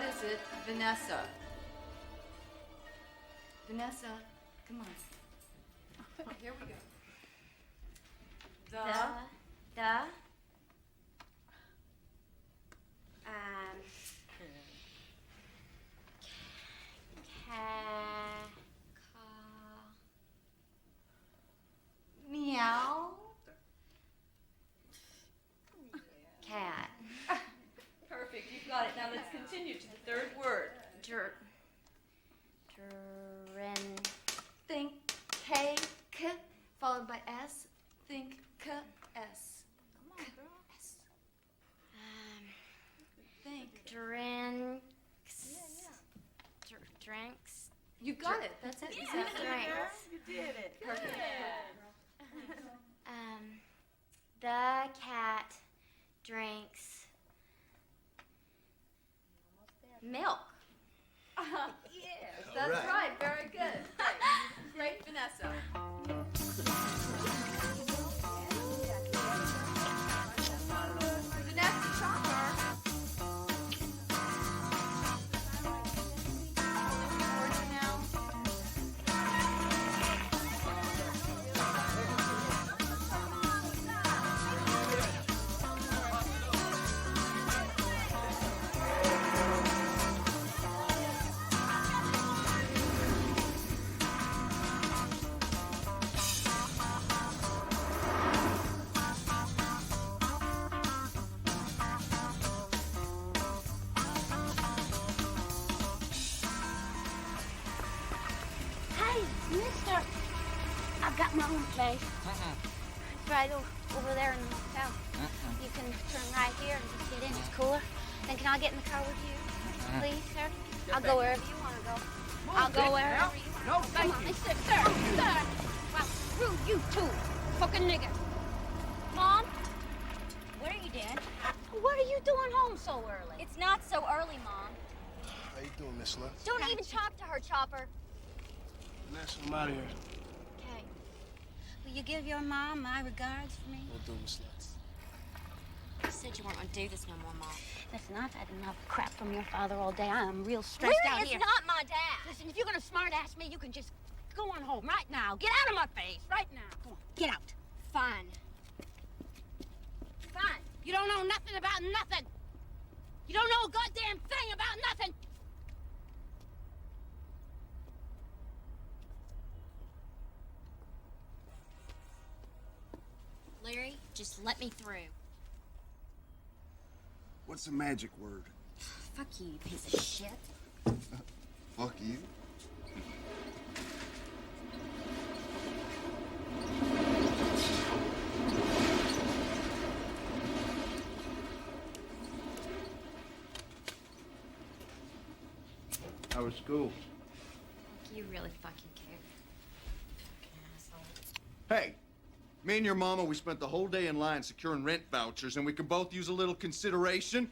visit Vanessa. Vanessa, come on. Here we go. The meow. cat. Perfect, you've got it. Now let's continue to the third word. Think cake followed by S. Think S. Come on, girl. S. Think. Drinks. Yeah. Drinks. You got it. That's it. Yeah, drinks. You did it. Perfect. The cat drinks milk. Yes, that's right. Very good. Great, Vanessa. Vanessa Chopper. Hey, mister. I've got my own place. It's right over there in the hotel. You can turn right here and just get in. It's cooler. Then can I get in the car with you, please, sir? I'll go wherever you want to go. I'll go wherever you want to go. No, thank Come on, you. Sir. Well, screw you too, fucking nigger. Mom? What are you doing? What are you doing home so early? It's not so early, Mom. How you doing, Miss Lutz? Don't even talk to her, Chopper. Vanessa, I'm out of here. Okay. Will you give your mom my regards for me? Will do, Miss Lutz. You said you weren't going to do this no more, Mom. Listen, I've had enough crap from your father all day. I am real stressed out Larry is here. not my dad. Listen, if you're gonna smart-ass me, you can just go on home right now. Get out of my face right now. Go on, get out. Fine. Fine. You don't know nothing about nothing. You don't know a goddamn thing about nothing. Larry, just let me through. What's the magic word? Fuck you, you piece of shit. Fuck you. How was school? You really fucking care. Fucking asshole. Hey, me and your mama, we spent the whole day in line securing rent vouchers, and we can both use a little consideration.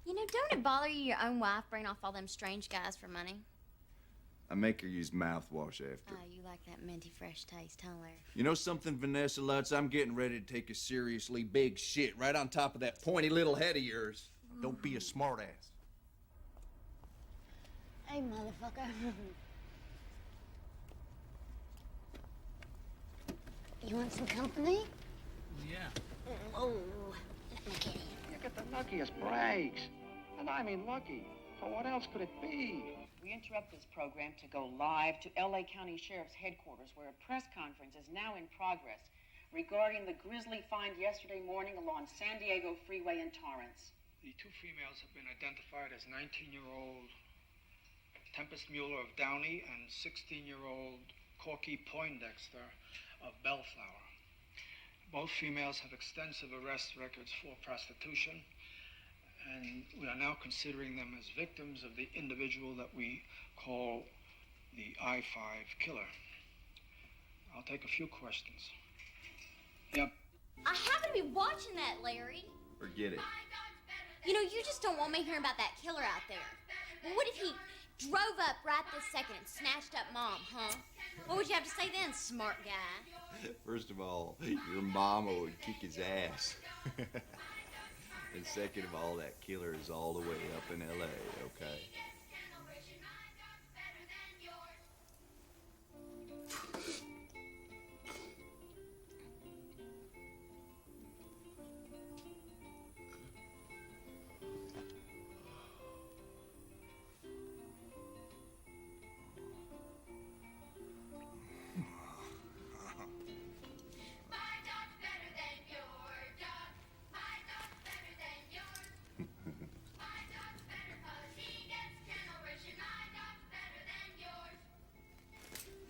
You know, don't it bother you your own wife bringing off all them strange guys for money? I make her use mouthwash after. Oh, you like that minty fresh taste, huh, Larry? You know something, Vanessa Lutz? I'm getting ready to take a seriously big shit right on top of that pointy little head of yours. Don't be a smartass. Hey, motherfucker. You want some company? Yeah. Oh, let me get in. You got the luckiest brags. And I mean lucky. For what else could it be? We interrupt this program to go live to L.A. County Sheriff's headquarters, where a press conference is now in progress regarding the grisly find yesterday morning along San Diego Freeway in Torrance. The two females have been identified as 19-year-old Tempest Mueller of Downey and 16-year-old Corky Poindexter of Bellflower. Both females have extensive arrest records for prostitution, and we are now considering them as victims of the individual that we call the I-5 killer. I'll take a few questions. Yep. I happen to be watching that, Larry. Forget it. You know, you just don't want me hearing about that killer out there. Well, what if he drove up right this second and snatched up Mom, huh? What would you have to say then, smart guy? First of all, your mama would kick his ass. And second of all, that killer is all the way up in L.A., okay?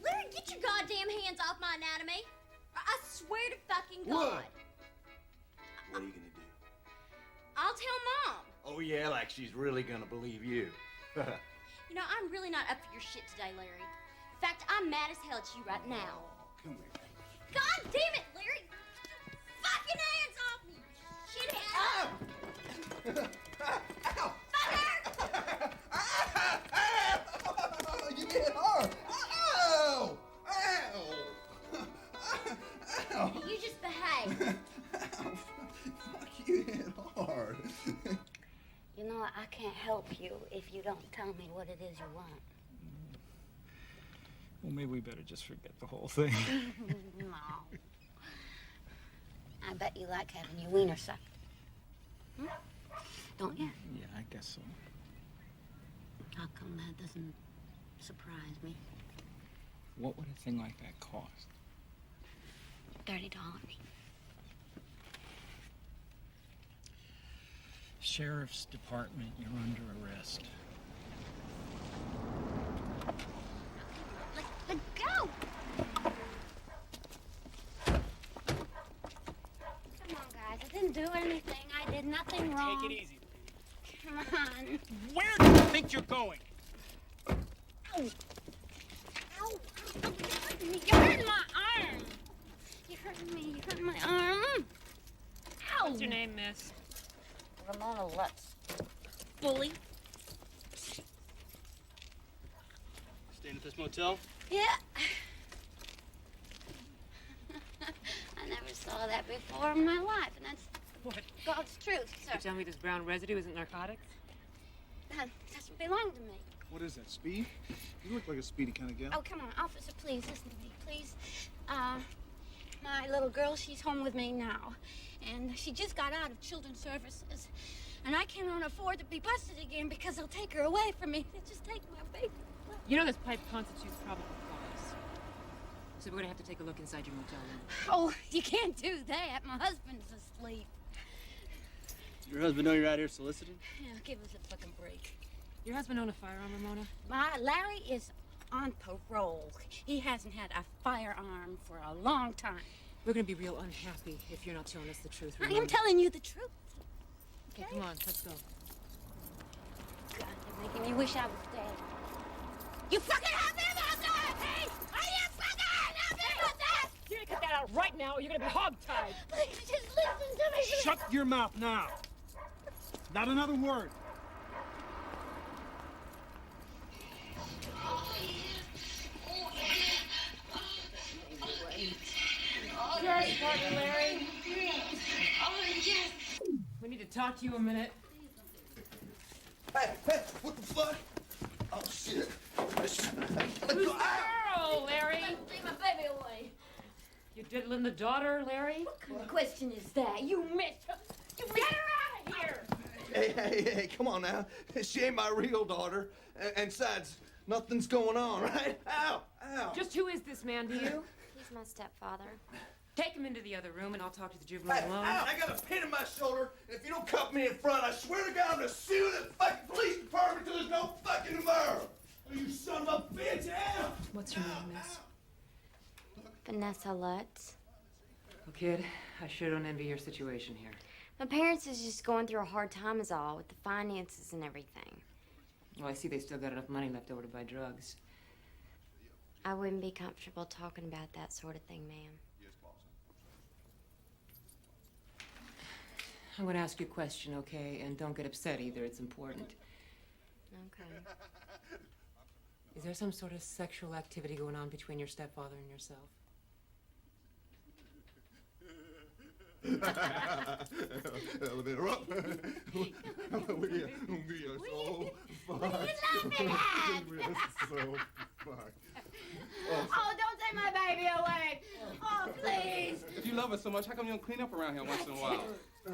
Larry, get your goddamn hands off my anatomy. I swear to fucking God. What are you gonna do? I'll tell Mom. Oh, yeah, like she's really gonna believe you. You know, I'm really not up for your shit today, Larry. In fact, I'm mad as hell at you right now. Come here. God damn it, Larry! Get your fucking hands off me, you shithead! Ow! Fucker! Ow! You hit hard! Ow! Ow! Ow! You just behave. Ow! Fuck, you hit hard. You know, I can't help you if you don't tell me what it is you want. Well, maybe we better just forget the whole thing. No. I bet you like having your wiener sucked. Hmm? Don't you? Yeah, I guess so. How come that doesn't surprise me? What would a thing like that cost? $30. Sheriff's Department, you're under arrest. Let go! Come on, guys. I didn't do anything. I did nothing wrong. Take it easy. Come on. Where do you think you're going? Ow! Ow! You're hurting my arm! You're hurting me. You're hurting my arm. Ow! What's your name, miss? Ramona Lutz. Bully. Staying at this motel? Yeah. I never saw that before in my life, and that's What? God's truth, sir. You tell me this brown residue isn't narcotics? That doesn't belong to me. What is that, speed? You look like a speedy kind of gal. Oh, come on, officer, please listen to me, please. My little girl, she's home with me now, and she just got out of children's services, and I cannot afford to be busted again because they'll take her away from me. They just take my baby. You know this pipe constitutes probable cause. So we're gonna have to take a look inside your motel room. Oh, you can't do that. My husband's asleep. Your husband know you're out here soliciting? Yeah, give us a fucking break. Your husband own a firearm, Ramona? Larry is on parole. He hasn't had a firearm for a long time. We're gonna be real unhappy if you're not telling us the truth, I Ramona. am telling you the truth. Okay, come on, let's go. God, you're making me wish I was dead. You fucking have me about that! Hey! Are you fucking have me about that? You're gonna cut that out right now or you're gonna be hogtied. Please just listen to me. Shut your mouth now. Not another word. Yes, partner Larry. We need to talk to you a minute. Hey, what the fuck? Oh, shit. Who's the girl, Larry? Take my baby away. You diddling the daughter, Larry? What kind of question is that? You missed her. You Get her out of here! Hey, come on now. She ain't my real daughter. And besides, nothing's going on, right? Ow, ow. Just who is this man to you? He's my stepfather. Take him into the other room and I'll talk to the juvenile Hey, alone. ow, I got a pin in my shoulder, and if you don't cuff me in front, I swear to God I'm gonna sue the fucking police department till there's no fucking tomorrow. Oh, you son of a bitch, ow! What's your name, miss? Vanessa Lutz. Well, kid, I sure don't envy your situation here. My parents is just going through a hard time is all, with the finances and everything. Well, I see they still got enough money left over to buy drugs. I wouldn't be comfortable talking about that sort of thing, ma'am. I'm gonna ask you a question, okay? And don't get upset either, it's important. Okay. Is there some sort of sexual activity going on between your stepfather and yourself? Elevator up. We are so fine. We are so fine. Oh, don't take my baby away. Oh, please. If you love us so much, how come you don't clean up around here once in a while? I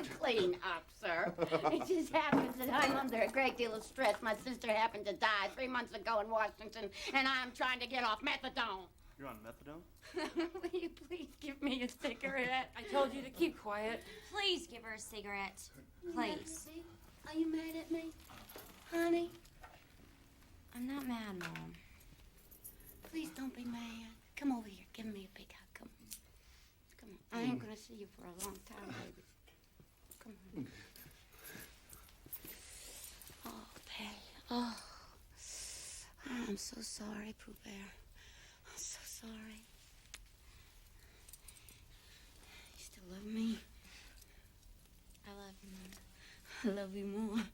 do clean up, sir. It just happens that I'm under a great deal of stress. My sister happened to die 3 months ago in Washington, and I'm trying to get off methadone. You're on methadone? Will you please give me a cigarette? I told you to keep quiet. Please give her a cigarette. Please. Are you mad at me? Honey? I'm not mad, Mom. Please don't be mad. Come over here. Give me a big hug. Come on. Come on. I ain't gonna see you for a long time, baby. Come on. Oh, Patty. Oh. I'm so sorry, Pooh Bear. I'm so sorry. You still love me? I love you, Mom. I love you more.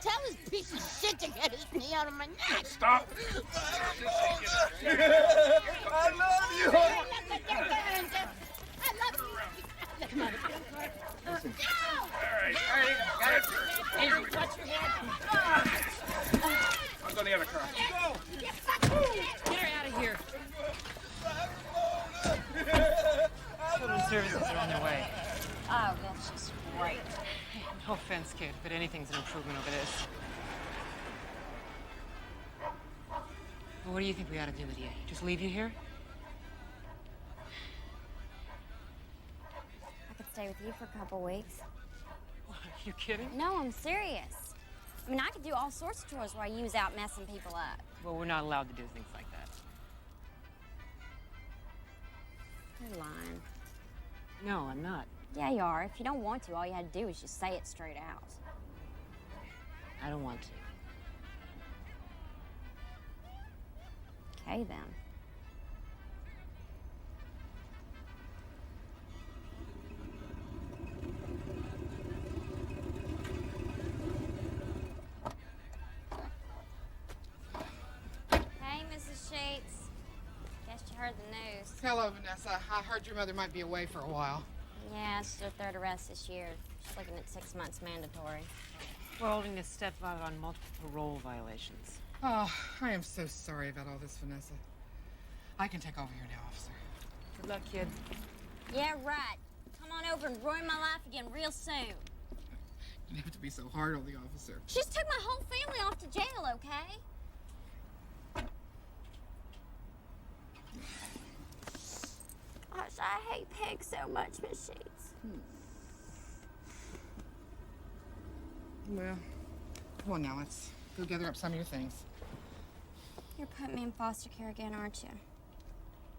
Tell this piece of shit to get his knee out of my neck. Stop! I love you! I love you. Come on. Watch your head. I'm going to the other car. Get her out of here. Children's services are on their way. Oh, that's just great. No offense, kid, but anything's an improvement over this. Well, what do you think we ought to do with you? Just leave you here? I could stay with you for a couple weeks. What, are you kidding? No, I'm serious. I mean, I could do all sorts of chores while you was out messing people up. Well, we're not allowed to do things like that. You're lying. No, I'm not. Yeah, you are. If you don't want to, all you had to do was just say it straight out. I don't want to. Okay, then. Hey, Mrs. Sheets. Guess you heard the news. Hello, Vanessa. I heard your mother might be away for a while. Yeah, it's her third arrest this year. She's looking at 6 months mandatory. We're holding this stepfather on multiple parole violations. Oh, I am so sorry about all this, Vanessa. I can take over here now, officer. Good luck, kid. Yeah, right. Come on over and ruin my life again real soon. You don't have to be so hard on the officer. She just took my whole family off to jail, okay? Gosh, I hate Peg so much, Miss Sheets. Well, come on now, let's go gather up some of your things. You're putting me in foster care again, aren't you?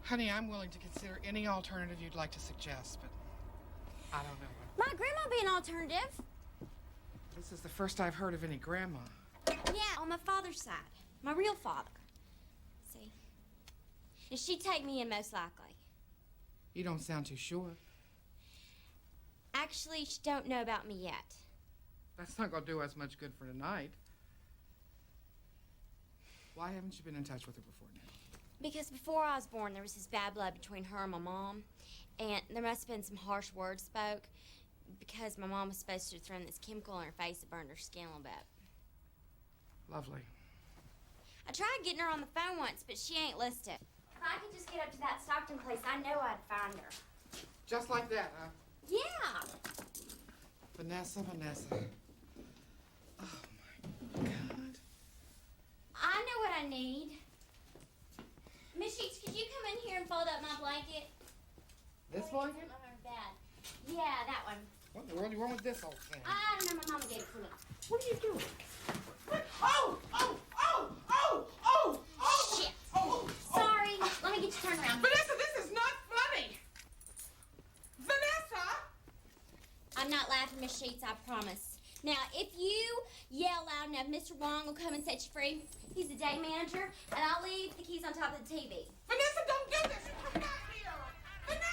Honey, I'm willing to consider any alternative you'd like to suggest, but I don't know what. My grandma be an alternative. This is the first I've heard of any grandma. Yeah, on my father's side. My real father. See? And she'd take me in most likely. You don't sound too sure. Actually, she don't know about me yet. That's not gonna do us much good for tonight. Why haven't you been in touch with her before now? Because before I was born, there was this bad blood between her and my mom. And there must have been some harsh words spoke because my mom was supposed to have thrown this chemical in her face that burned her skin a little bit. Lovely. I tried getting her on the phone once, but she ain't listed. If I could just get up to that Stockton place, I know I'd find her. Just like that, huh? Yeah. Vanessa. Oh, my God. I know what I need. Miss Sheets, could you come in here and fold up my blanket? This blanket? Bed. Yeah, that one. What in the world are you wrong with this old thing? I don't know, my mama gave it to me. What are you doing? Oh! Shit. Sorry. Let me get you turned around. Vanessa, this is not funny. Vanessa! I'm not laughing, Miss Sheets, I promise. Now, if you yell loud enough, Mr. Wong will come and set you free. He's the day manager, and I'll leave the keys on top of the TV. Vanessa, don't do this! You come back here! Vanessa!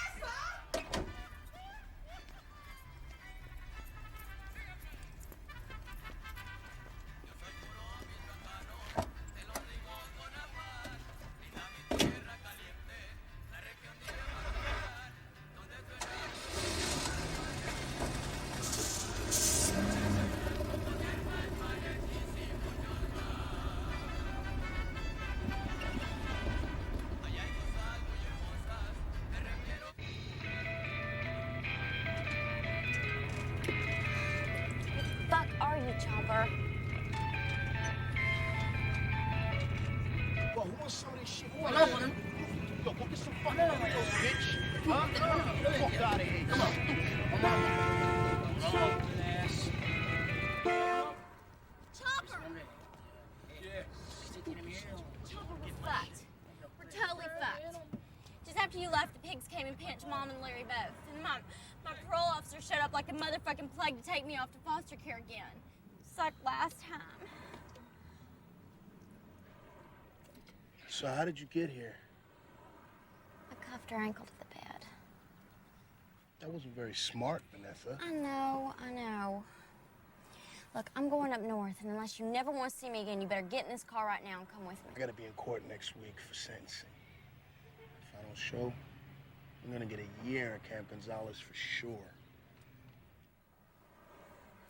Fuck are you, Chopper? Whoa, who wants some of this shit? Who wants some? Yo, go get some fucking Oreos, bitch. Huh? Fuck out of here. Come on. Chopper! Chopper, we're fucked. We're totally fucked. Just after you left, the pigs came and pinched Mom and Larry both. And my parole officer showed up like the motherfucking plague to take me off to foster care again. Just like last time. So how did you get here? I cuffed her ankle to the bed. That wasn't very smart, Vanessa. I know. Look, I'm going up north, and unless you never want to see me again, you better get in this car right now and come with me. I gotta be in court next week for sentencing. If I don't show, I'm gonna get a year in Camp Gonzales for sure.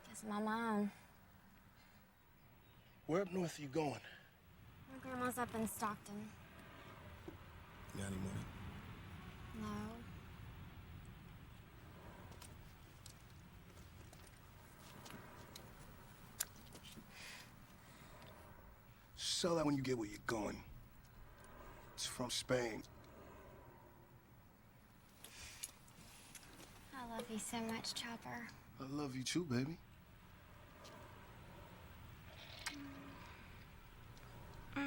Guess I'm on my own. Where up north are you going? My grandma's up in Stockton. You got any money? No. Sell that when you get where you're going. It's from Spain. I love you so much, Chopper. I love you too, baby. Oh,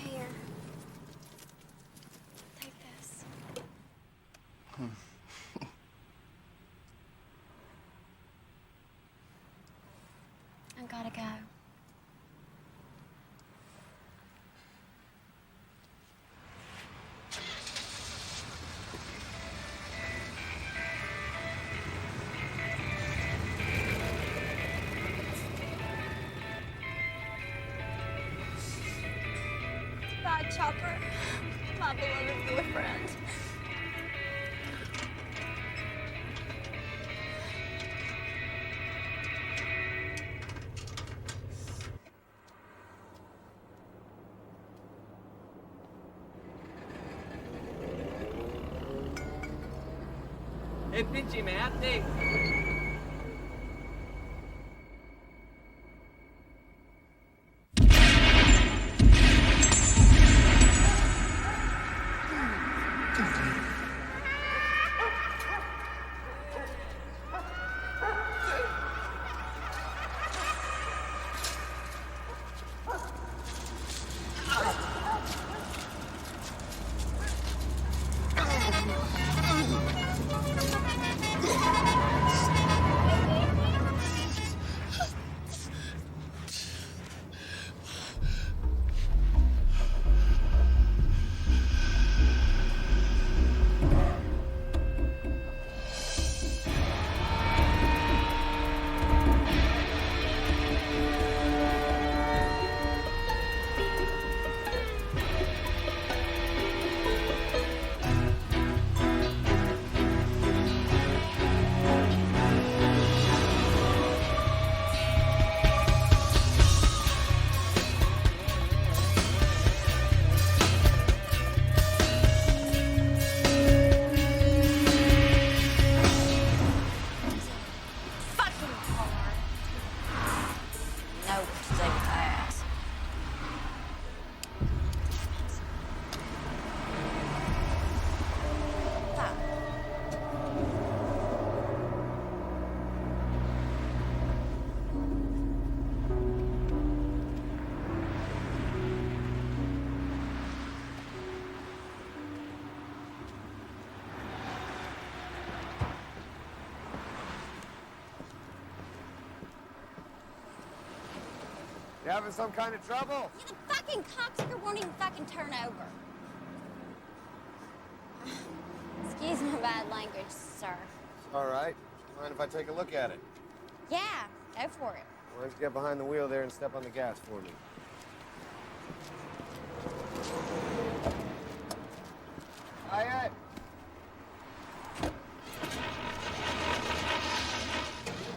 here. Take this. I gotta go. Bye, Chopper. My beloved boyfriend. Hey, pinche, me ate. You having some kind of trouble? Yeah, the fucking cocksucker won't even fucking turn over. Excuse my bad language, sir. All right. Mind if I take a look at it? Yeah, go for it. Why don't you get behind the wheel there and step on the gas for me? Quiet.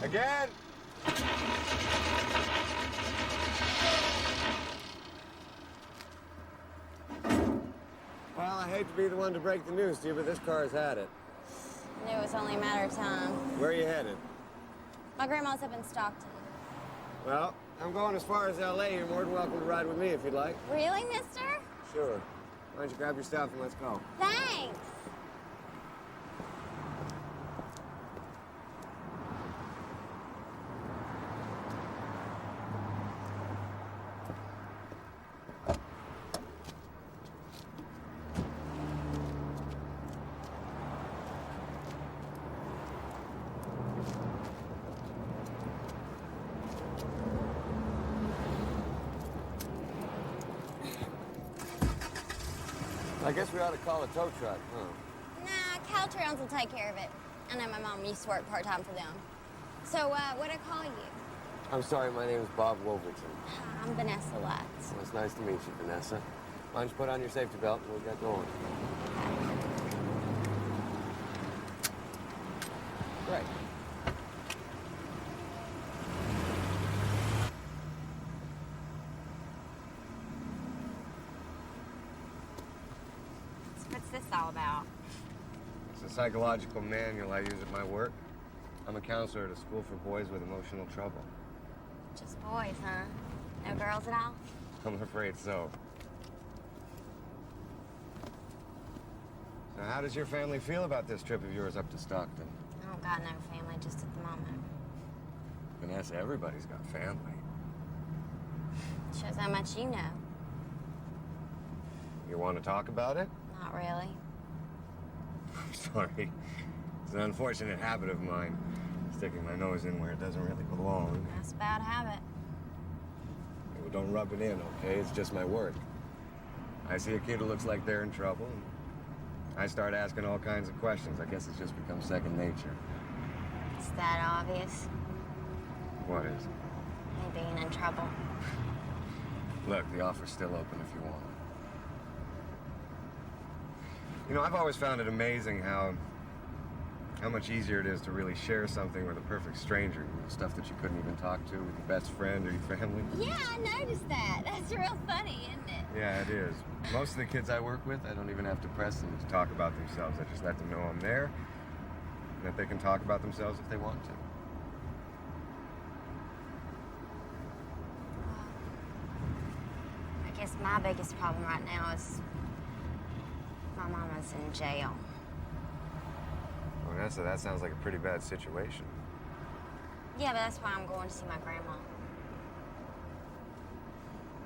Again. Well, I hate to be the one to break the news to you, but this car's had it. I knew it was only a matter of time. Where are you headed? My grandma's up in Stockton. Well, I'm going as far as L.A. You're more than welcome to ride with me if you'd like. Really, mister? Sure. Why don't you grab your stuff and let's go? Thanks. I guess we ought to call a tow truck, huh? Nah, Caltrans will take care of it. I know my mom used to work part-time for them. So, what'd I call you? I'm sorry, my name is Bob Wolverton. I'm Vanessa Lutz. Well, it's nice to meet you, Vanessa. Why don't you put on your safety belt and we'll get going. Great. What's this all about? It's a psychological manual I use at my work. I'm a counselor at a school for boys with emotional trouble. Just boys, huh? No girls at all? I'm afraid so. So how does your family feel about this trip of yours up to Stockton? I don't got no family just at the moment. Vanessa, everybody's got family. Shows how much you know. You want to talk about it? Not really. I'm sorry. It's an unfortunate habit of mine, sticking my nose in where it doesn't really belong. That's a bad habit. Well, don't rub it in, okay? It's just my work. I see a kid who looks like they're in trouble, and I start asking all kinds of questions. I guess it's just become second nature. It's that obvious. What is? Me being in trouble. Look, the offer's still open if you want it. You know, I've always found it amazing how much easier it is to really share something with a perfect stranger, stuff that you couldn't even talk to with your best friend or your family. Yeah, I noticed that. That's real funny, isn't it? Yeah, it is. Most of the kids I work with, I don't even have to press them to talk about themselves. I just let them know I'm there and that they can talk about themselves if they want to. I guess my biggest problem right now is my mama's in jail. Vanessa, that sounds like a pretty bad situation. Yeah, but that's why I'm going to see my grandma.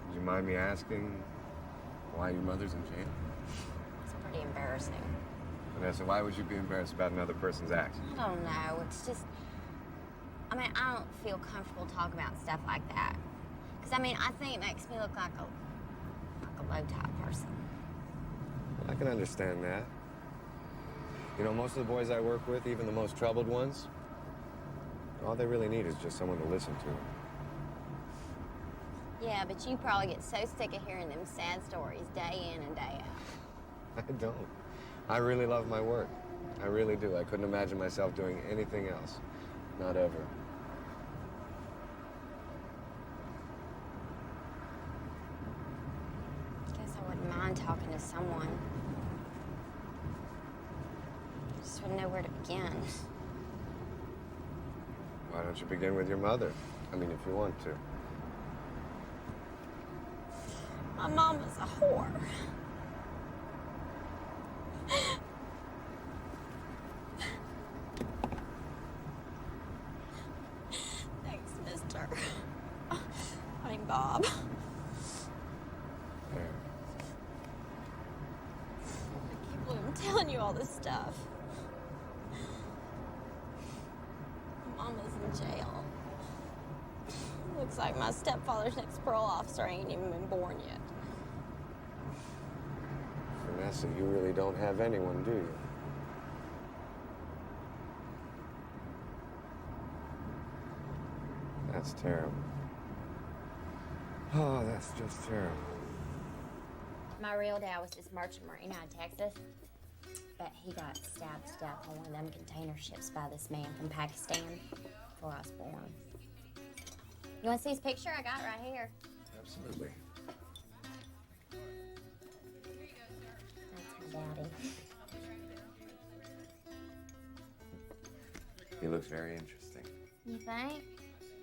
Would you mind me asking why your mother's in jail? It's pretty embarrassing. Vanessa, why would you be embarrassed about another person's actions? I don't know. It's just, I mean, I don't feel comfortable talking about stuff like that. Because, I mean, I think it makes me look like a low-type person. I can understand that. You know, most of the boys I work with, even the most troubled ones, all they really need is just someone to listen to. Yeah, but you probably get so sick of hearing them sad stories day in and day out. I don't. I really love my work. I really do. I couldn't imagine myself doing anything else. Not ever. Guess I wouldn't mind talking to someone. Just wouldn't know where to begin. Why don't you begin with your mother? I mean, if you want to. My mom is a whore. Thanks, mister. I mean, Bob. Yeah. I can't believe I'm telling you all this stuff. My mama's in jail. Looks like my stepfather's next parole officer ain't even been born yet. Vanessa, you really don't have anyone, do you? That's terrible. Oh, that's just terrible. My real dad was this merchant marine out of Texas, but he got stabbed to death on one of them container ships by this man from Pakistan before I was born. You want to see his picture? I got it right here. Absolutely. That's my daddy. He looks very interesting. You think?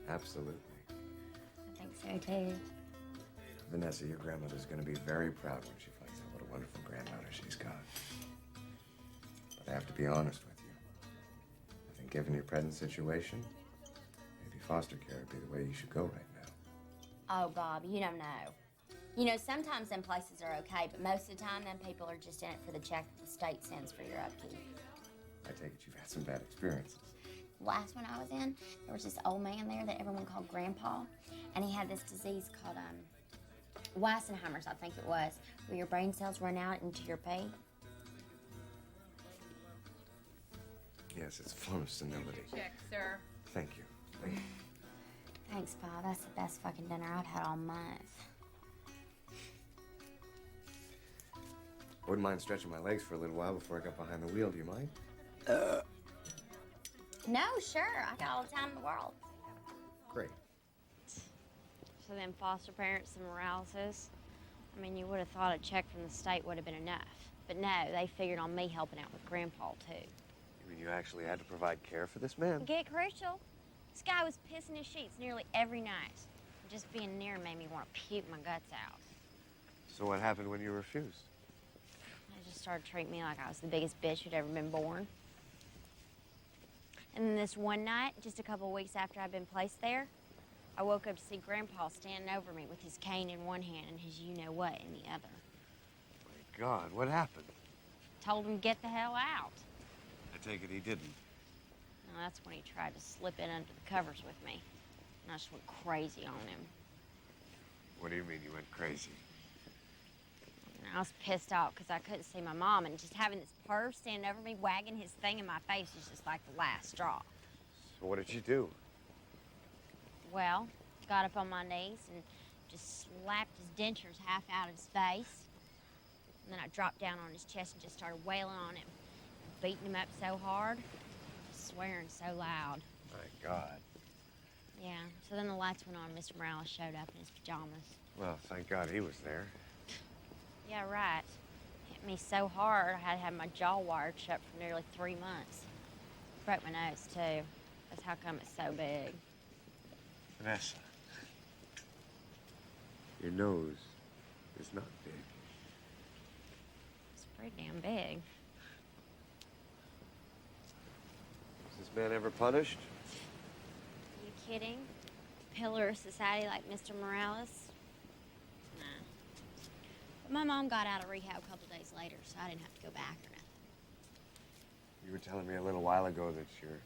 Absolutely. I think so too. Vanessa, your grandmother's going to be very proud when she finds out what a wonderful granddaughter she's got. But I have to be honest with you. I think given your present situation, maybe foster care would be the way you should go right now. Oh, Bob, you don't know. You know, sometimes them places are okay, but most of the time, them people are just in it for the check that the state sends for your upkeep. I take it you've had some bad experiences. Last one I was in, there was this old man there that everyone called Grandpa, and he had this disease called Weissenheimer's, I think it was, where your brain cells run out into your pee. Yes, it's a form of senility. Check, sir. Thank you. Thank you. Thanks, Bob. That's the best fucking dinner I've had all month. I wouldn't mind stretching my legs for a little while before I got behind the wheel. Do you mind? No, sure. I got all the time in the world. Great. So then foster parents and Moraleses, I mean, you would have thought a check from the state would have been enough. But no, they figured on me helping out with Grandpa, too. You mean you actually had to provide care for this man? Get crucial. This guy was pissing his sheets nearly every night. Just being near him made me want to puke my guts out. So what happened when you refused? They just started treating me like I was the biggest bitch who'd ever been born. And then this one night, just a couple of weeks after I'd been placed there, I woke up to see Grandpa standing over me with his cane in one hand and his you-know-what in the other. My God, what happened? Told him to get the hell out. I take it he didn't. Now, that's when he tried to slip in under the covers with me. And I just went crazy on him. What do you mean you went crazy? And I was pissed off because I couldn't see my mom, and just having this perv standing over me wagging his thing in my face was just like the last straw. So what did you do? Well, got up on my knees and just slapped his dentures half out of his face. And then I dropped down on his chest and just started wailing on him, beating him up so hard, swearing so loud. My God. Yeah, so then the lights went on. Mr. Morales showed up in his pajamas. Well, thank God he was there. Yeah, right. Hit me so hard, I had to have my jaw wired shut for nearly 3 months. Broke my nose, too. That's how come it's so big. Vanessa. Your nose is not big. It's pretty damn big. Was this man ever punished? Are you kidding? Pillar of society like Mr. Morales? Nah. But my mom got out of rehab a couple days later, so I didn't have to go back or nothing. You were telling me a little while ago that your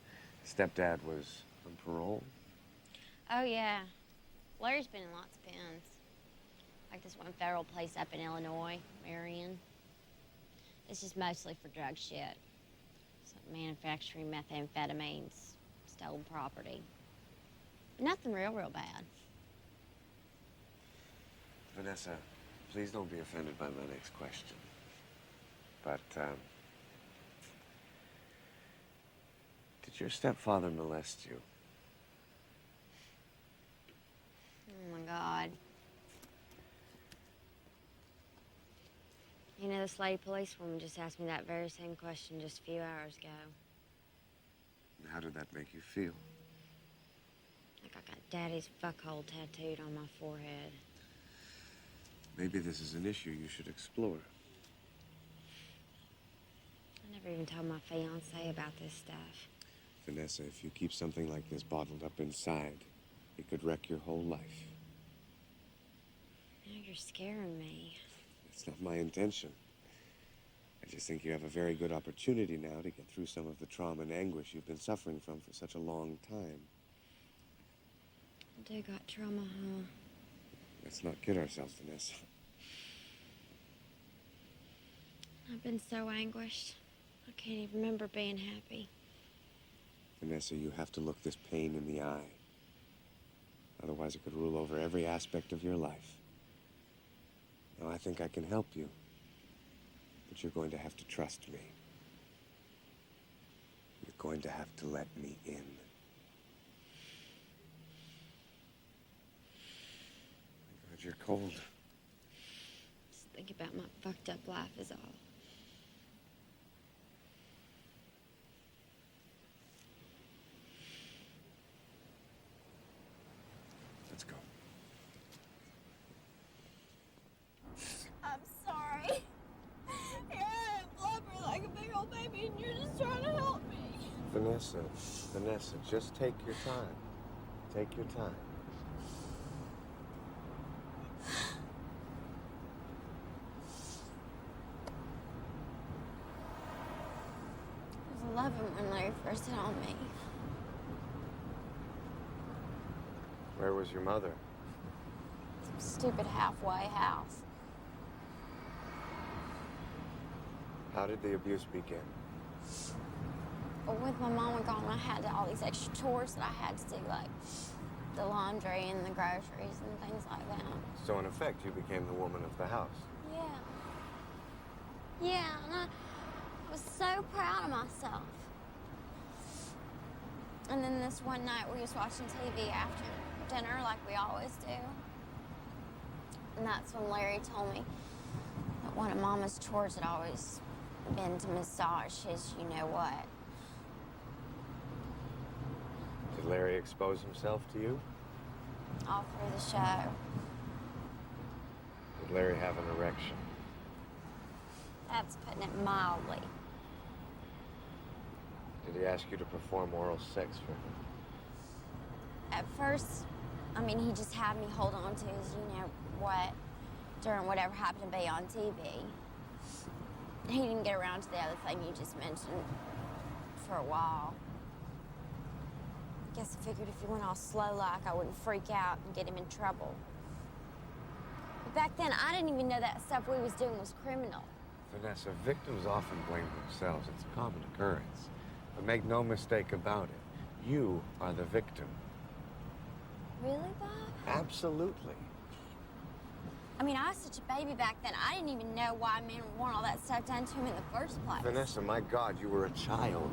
stepdad was on parole. Oh, yeah. Larry's been in lots of pens. Like this one federal place up in Illinois, Marion. It's just mostly for drug shit. So manufacturing methamphetamines, stolen property. But nothing real bad. Vanessa, please don't be offended by my next question. But, did your stepfather molest you? Oh, my God. You know, this lady policewoman just asked me that very same question just a few hours ago. How did that make you feel? Like I got Daddy's fuckhole tattooed on my forehead. Maybe this is an issue you should explore. I never even told my fiancé about this stuff. Vanessa, if you keep something like this bottled up inside, it could wreck your whole life. Now you're scaring me. It's not my intention. I just think you have a very good opportunity now to get through some of the trauma and anguish you've been suffering from for such a long time. I do got trauma, huh? Let's not kid ourselves, Vanessa. I've been so anguished. I can't even remember being happy. Vanessa, you have to look this pain in the eye. Otherwise, it could rule over every aspect of your life. Now, I think I can help you. But you're going to have to trust me. You're going to have to let me in. My God, you're cold. Just think about my fucked up life is all. Let's go. I'm sorry. Here I am, blubbering like a big old baby, and you're just trying to help me. Vanessa, just take your time. Take your time. I was 11 when Larry first hit on me. Where was your mother? Some stupid halfway house. How did the abuse begin? With my mama gone, I had all these extra chores that I had to do, like the laundry and the groceries and things like that. So in effect, you became the woman of the house. Yeah. Yeah, and I was so proud of myself. And then this one night, we was watching TV after dinner, like we always do. And that's when Larry told me that one of Mama's chores had always been to massage his you-know-what. Did Larry expose himself to you? All through the show. Did Larry have an erection? That's putting it mildly. Did he ask you to perform oral sex for him? At first, I mean, he just had me hold on to his you-know-what during whatever happened to be on TV. He didn't get around to the other thing you just mentioned for a while. Guess I figured if he went all slow-like, I wouldn't freak out and get him in trouble. But back then, I didn't even know that stuff we was doing was criminal. Vanessa, victims often blame themselves. It's a common occurrence. But make no mistake about it. You are the victim. Really, Bob? Absolutely. I mean, I was such a baby back then. I didn't even know why men would want all that stuff done to him in the first place. Vanessa, my God, you were a child.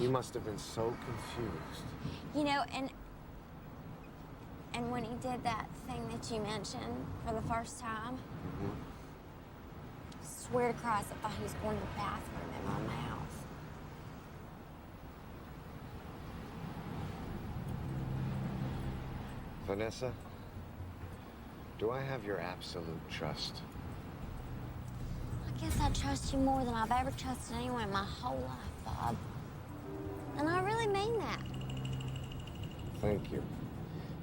You must have been so confused. You know, and when he did that thing that you mentioned for the first time, I swear to Christ, I thought he was going to the bathroom in my mouth. Vanessa, do I have your absolute trust? I guess I trust you more than I've ever trusted anyone in my whole life, Bob. And I really mean that. Thank you.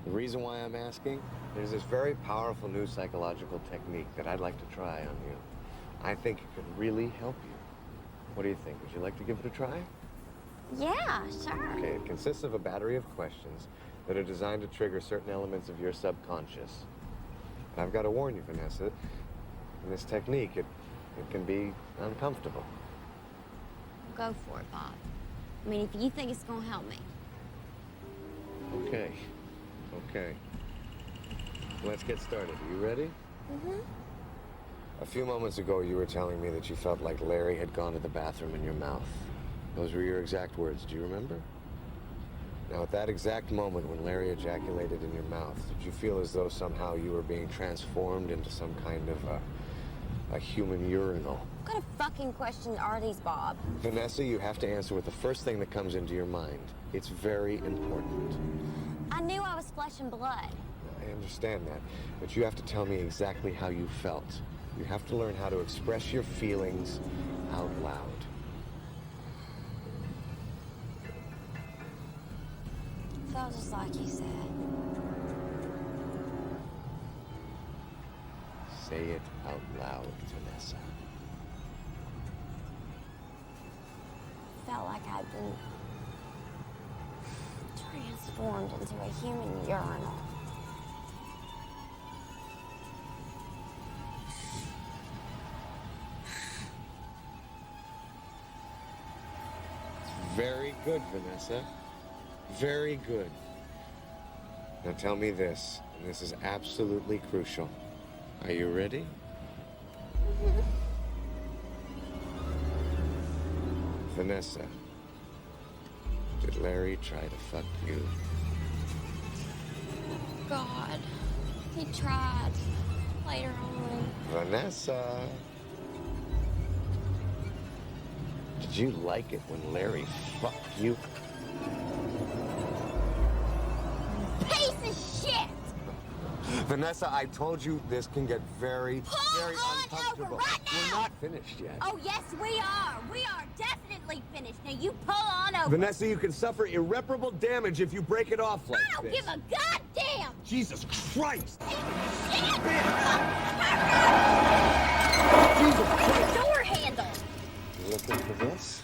The reason why I'm asking, there's this very powerful new psychological technique that I'd like to try on you. I think it could really help you. What do you think? Would you like to give it a try? Yeah, sure. Okay, it consists of a battery of questions that are designed to trigger certain elements of your subconscious. And I've got to warn you, Vanessa, in this technique, it can be uncomfortable. Go for it, Bob. I mean, if you think it's gonna help me. Okay. Okay. Let's get started. Are you ready? Mm-hmm. A few moments ago, you were telling me that you felt like Larry had gone to the bathroom in your mouth. Those were your exact words. Do you remember? Now, at that exact moment when Larry ejaculated in your mouth, did you feel as though somehow you were being transformed into some kind of a human urinal? What kind of fucking questions are these, Bob? Vanessa, you have to answer with the first thing that comes into your mind. It's very important. I knew I was flesh and blood. I understand that, but you have to tell me exactly how you felt. You have to learn how to express your feelings out loud. Felt just like you said. Say it out loud, Vanessa. Felt like I'd been transformed into a human urinal. Very good, Vanessa. Very good. Now tell me this, and this is absolutely crucial. Are you ready? Vanessa, did Larry try to fuck you? God, he tried later on. Vanessa. Did you like it when Larry fucked you? Piece of shit! Vanessa, I told you this can get very, very Pull on uncomfortable. over right now! We're not finished yet. Oh, yes, we are. We are definitely finished. Now you pull on over. Vanessa, you can suffer irreparable damage if you break it off like I don't this. give a goddamn! Jesus Christ! Shit! Jesus Christ! Door handle! You looking for this?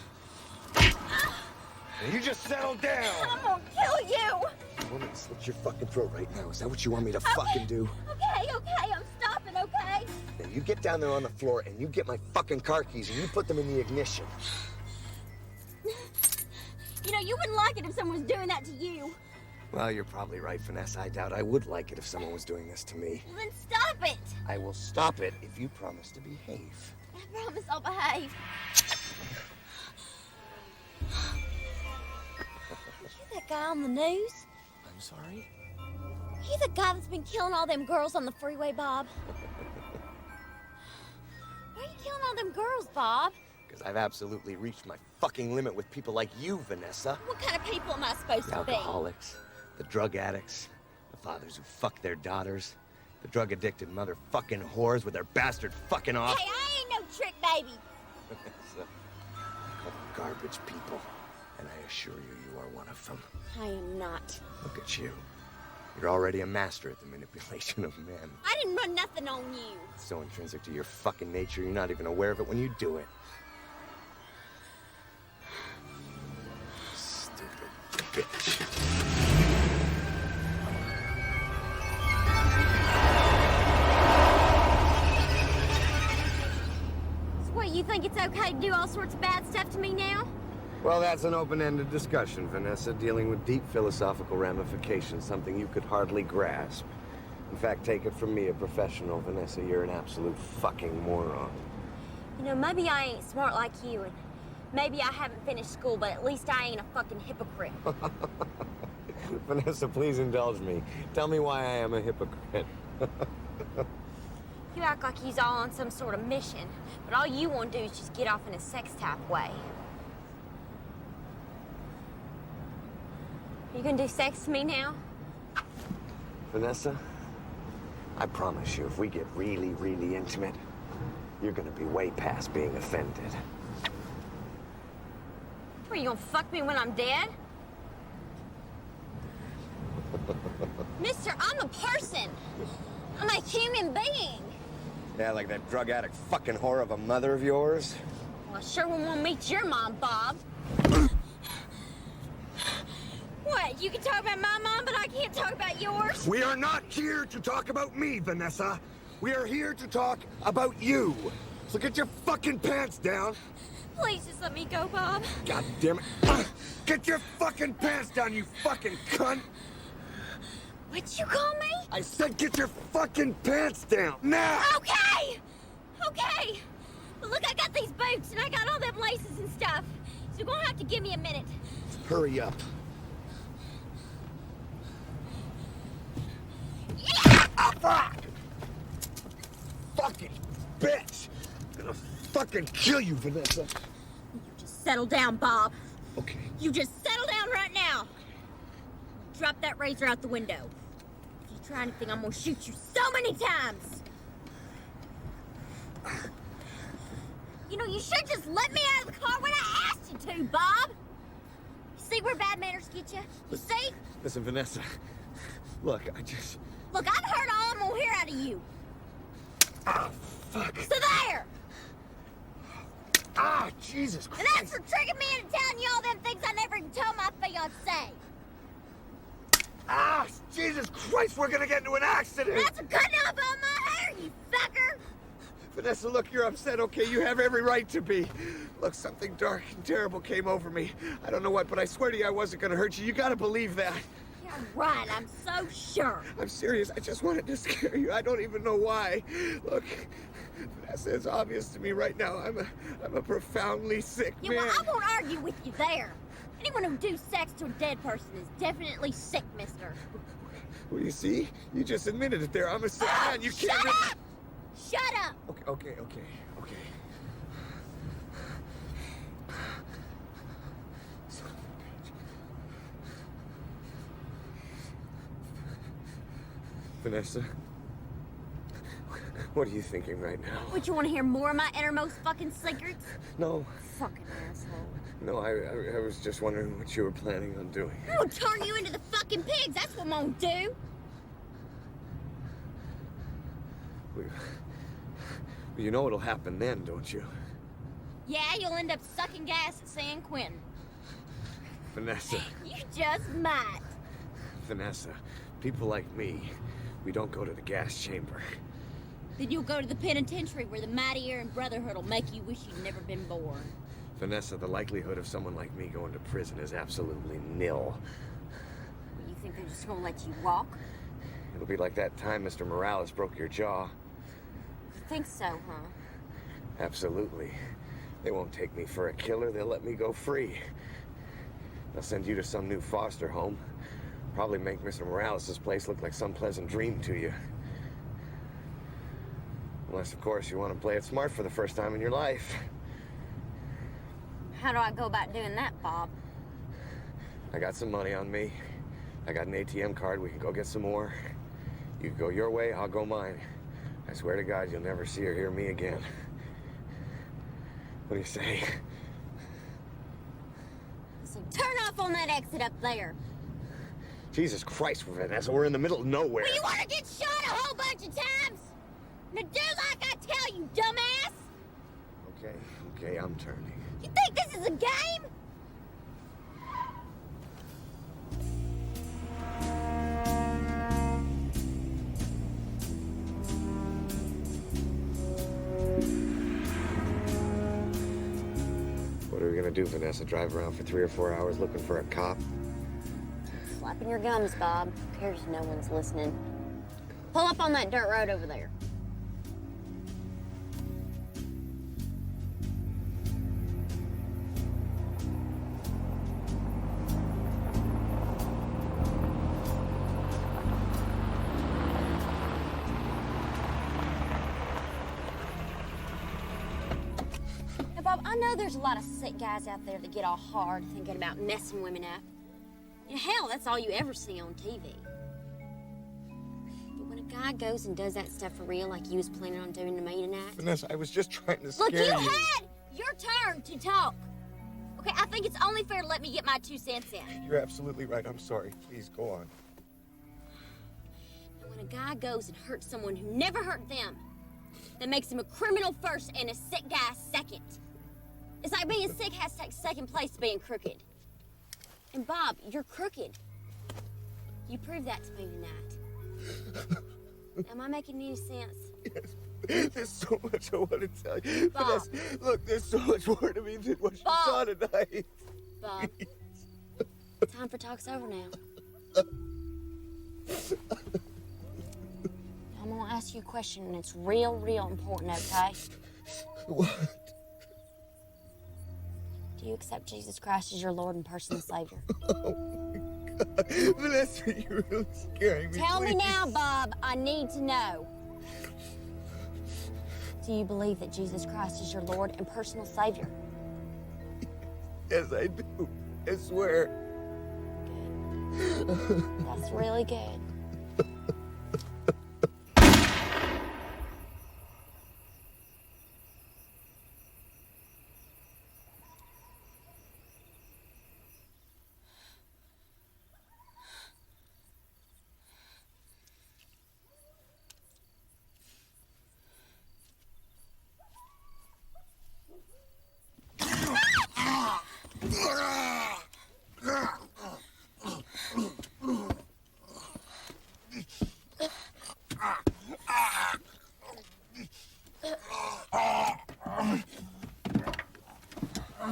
Now you just settle down! I'm gonna kill you! You want me to slit your fucking throat right now? Is that what you want me to fucking do? Okay, I'm stopping, okay? Now you get down there on the floor and you get my fucking car keys and you put them in the ignition. You know, you wouldn't like it if someone was doing that to you. Well, you're probably right, Vanessa. I doubt I would like it if someone was doing this to me. Well, then stop it! I will stop it if you promise to behave. I promise I'll behave. You that guy on the news? I'm sorry? You the guy that's been killing all them girls on the freeway, Bob? Why are you killing all them girls, Bob? Because I've absolutely reached my fucking limit with people like you, Vanessa. What kind of people am I supposed The to be? alcoholics, the drug addicts, the fathers who fuck their daughters, the drug-addicted motherfucking whores with their bastard fucking off. Hey, I ain't no trick baby. Vanessa, I call them garbage people, and I assure you, you are one of them. I am not. Look at you. You're already a master at the manipulation of men. I didn't run nothing on you. It's so intrinsic to your fucking nature, you're not even aware of it when you do it. Stupid bitch. So what, you think it's okay to do all sorts of bad stuff to me now? Well, that's an open-ended discussion, Vanessa, dealing with deep philosophical ramifications, something you could hardly grasp. In fact, take it from me, a professional, Vanessa, you're an absolute fucking moron. You know, maybe I ain't smart like you, and maybe I haven't finished school, but at least I ain't a fucking hypocrite. Vanessa, please indulge me. Tell me why I am a hypocrite. You act like he's all on some sort of mission, but all you want to do is just get off in a sex-type way. You gonna do sex to me now? Vanessa, I promise you, if we get really, really intimate, you're gonna be way past being offended. What, you gonna fuck me when I'm dead? Mister, I'm a person. I'm a human being. Yeah, like that drug addict fucking whore of a mother of yours? Well, I sure wouldn't want to meet your mom, Bob. What, you can talk about my mom, but I can't talk about yours? We are not here to talk about me, Vanessa. We are here to talk about you. So get your fucking pants down. Please just let me go, Bob. God damn it. Get your fucking pants down, you fucking cunt. What'd you call me? I said get your fucking pants down, now! Okay! Okay! But look, I got these boots, and I got all them laces and stuff. So you're gonna have to give me a minute. Hurry up. Yeah! Oh, fuck! Fucking bitch! I'm gonna fucking kill you, Vanessa. You just settle down, Bob. Okay. You just settle down right now. Drop that razor out the window. If you try anything, I'm gonna shoot you so many times. You know, you should just let me out of the car when I asked you to, Bob. You see where bad manners get you? You see? Listen, Vanessa. Look, I just... Look, I've heard all I'm gonna hear out of you. Ah, fuck. So there! Ah, Jesus Christ. And that's for tricking me into telling you all them things I never even told my fiancé. Ah, Jesus Christ, we're gonna get into an accident! That's cutting off all my hair, you fucker! Vanessa, look, you're upset, okay? You have every right to be. Look, something dark and terrible came over me. I don't know what, but I swear to you I wasn't gonna hurt you. You gotta believe that. You're right, I'm so sure. I'm serious. I just wanted to scare you. I don't even know why. Look, Vanessa, it's obvious to me right now. I'm a profoundly sick Yeah, man. well, I won't argue with you there. Anyone who do sex to a dead person is definitely sick, mister. Well, you see? You just admitted it there. I'm a sick man. You can't... Shut up! Shut up! Okay. Son of a bitch. Vanessa, what are you thinking right now? Would you want to hear more of my innermost fucking secrets? No. Fucking asshole. No, I was just wondering what you were planning on doing. I'm gonna turn you into the fucking pigs. That's what I'm gonna do. Well, you know what'll happen then, don't you? Yeah, you'll end up sucking gas at San Quentin. Vanessa. You just might. Vanessa, people like me, we don't go to the gas chamber. Then you'll go to the penitentiary where the mighty Aryan Brotherhood will make you wish you'd never been born. Vanessa, the likelihood of someone like me going to prison is absolutely nil. You think they're just gonna let you walk? It'll be like that time Mr. Morales broke your jaw. You think so, huh? Absolutely. They won't take me for a killer. They'll let me go free. They'll send you to some new foster home. Probably make Mr. Morales' place look like some pleasant dream to you. Unless, of course, you want to play it smart for the first time in your life. How do I go about doing that, Bob? I got some money on me. I got an ATM card. We can go get some more. You go your way, I'll go mine. I swear to God, you'll never see or hear me again. What do you say? So turn off on that exit up there. Jesus Christ, Vanessa, we're in the middle of nowhere. Well, you want to get shot a whole bunch of times? Now do like I tell you, dumbass! Okay, I'm turning. You think this is a game? What are we gonna do, Vanessa? Drive around for 3 or 4 hours looking for a cop? Flapping your gums, Bob. Who cares if no one's listening? Pull up on that dirt road over there. Now, Bob, I know there's a lot of sick guys out there that get all hard thinking about messing women up. And hell, that's all you ever see on TV. But when a guy goes and does that stuff for real, like you was planning on doing to me tonight... Vanessa, I was just trying to scare Look, you. you had your turn to talk. Okay, I think it's only fair to let me get my 2 cents in. You're absolutely right. I'm sorry. Please, go on. And when a guy goes and hurts someone who never hurt them, that makes him a criminal first and a sick guy second. It's like being sick has to take second place to being crooked. And Bob, you're crooked. You proved that to me tonight. Am I making any sense? Yes. There's so much I want to tell you. Bob. Vanessa, look, there's so much more to me than what you saw tonight. Bob, time for talk's over now. I'm gonna ask you a question, and it's real important, okay? What? Do you accept Jesus Christ as your Lord and personal Savior? Oh, my God. Vanessa, you're really scaring me. Tell me please. now, Bob. I need to know. Do you believe that Jesus Christ is your Lord and personal Savior? Yes, I do. I swear. Good. That's really good.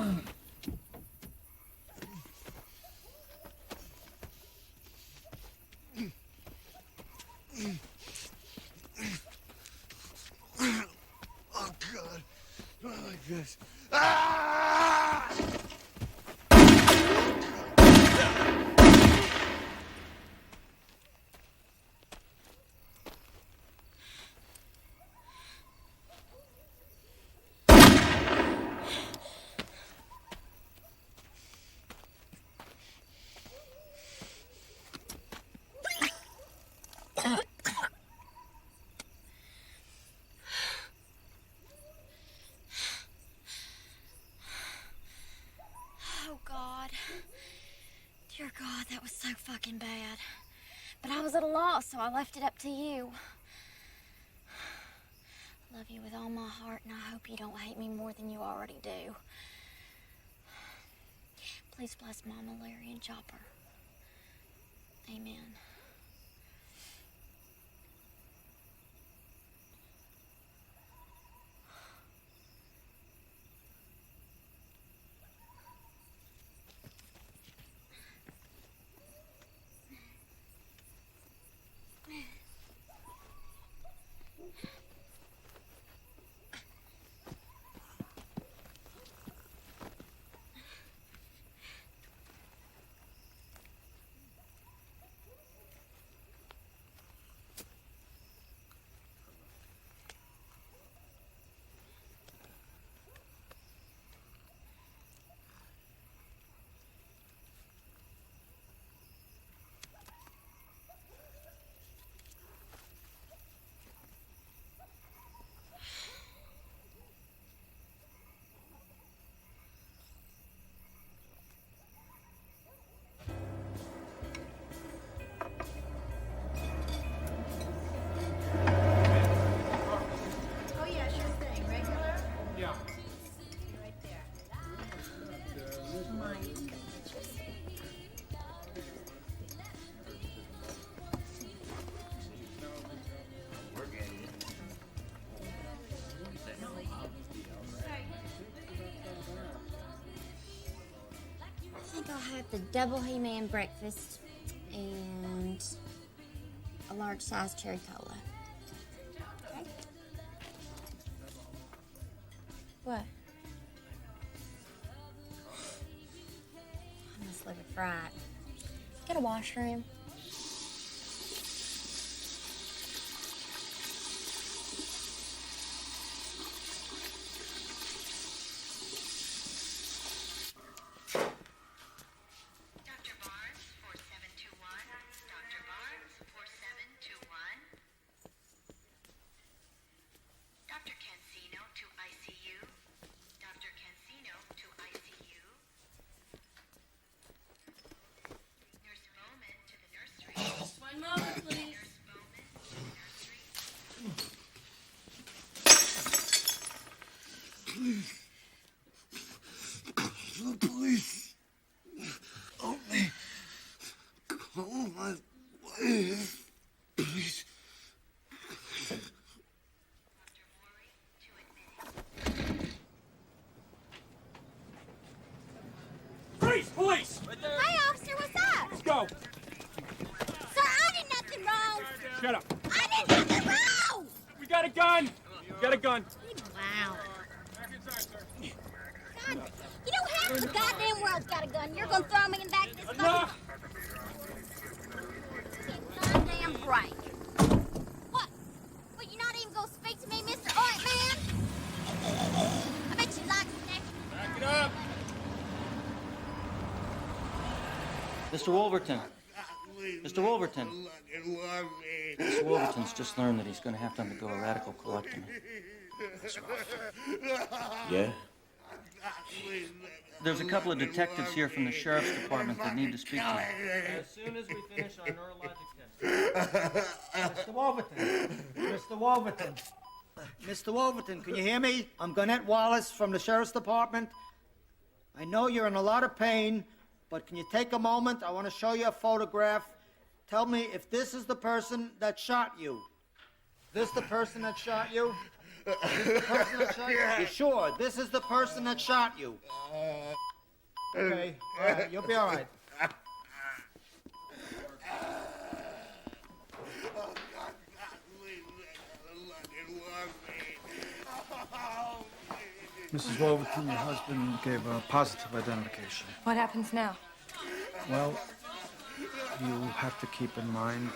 Oh, God. Not like this. Ah! Oh, God. Dear God, that was so fucking bad. But I was at a loss, so I left it up to you. I love you with all my heart, and I hope you don't hate me more than you already do. Please bless Mama, Larry, and Chopper. Amen. Oh, yeah, sure thing. Regular? Yeah. Right there. Mine. I think I'll have the double He-Man breakfast and a large size cherry cola. Okay. What? I must live it right. Get a washroom. One moment, please. Please. The police. Help me. Call my wife. Please. Freeze! Police! Hey, officer, what's up? Let's go. Sir, I did nothing wrong. Shut up. I did nothing wrong. We got a gun. We got a gun. Wow. God, you know half the goddamn world's got a gun. You're gonna throw me in the back of this Enough. fucking goddamn break. What? Well, you're not even gonna speak to me, Mr. Oint Man? I bet you like it. Back it up. Mr. Wolverton. Mr. Wolverton. Mr. Wolverton's just learned that he's going to have to undergo a radical colectomy. Yeah? There's a couple of detectives here from the sheriff's department that need to speak to you. As soon as we finish our neurologic test. Mr. Wolverton. Mr. Wolverton. Mr. Wolverton, can you hear me? I'm Garnett Wallace from the sheriff's department. I know you're in a lot of pain, but can you take a moment? I want to show you a photograph. Tell me if this is the person that shot you. Is this the person that shot you? The person that shot you? You sure? This is the person that shot you. Okay, all right, you'll be all right. Mrs. Wolverton, your husband gave a positive identification. What happens now? Well, you have to keep in mind,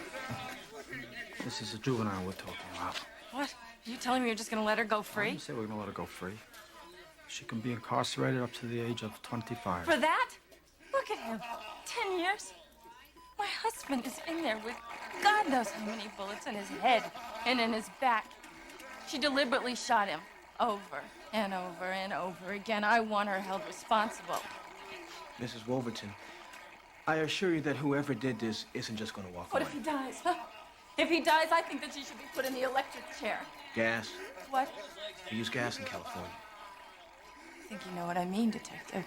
this is a juvenile we're talking about. What? Are you telling me you're just gonna let her go I free? didn't say we're gonna let her go free. She can be incarcerated up to the age of 25. For that? Look at him. 10 years? My husband is in there with God knows how many bullets in his head and in his back. She deliberately shot him over and over and over again. I want her held responsible. Mrs. Wolverton, I assure you that whoever did this isn't just going to walk What away. if he dies? Huh? If he dies, I think that she should be put in the electric chair. Gas? What? We use gas in California. I think you know what I mean, Detective.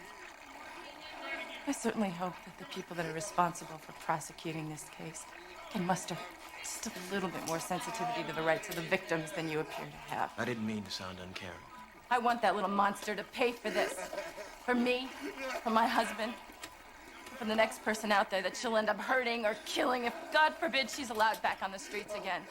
I certainly hope that the people that are responsible for prosecuting this case can muster just a little bit more sensitivity to the rights of the victims than you appear to have. I didn't mean to sound uncaring. I want that little monster to pay for this. For me, for my husband, for the next person out there that she'll end up hurting or killing if, God forbid, she's allowed back on the streets again.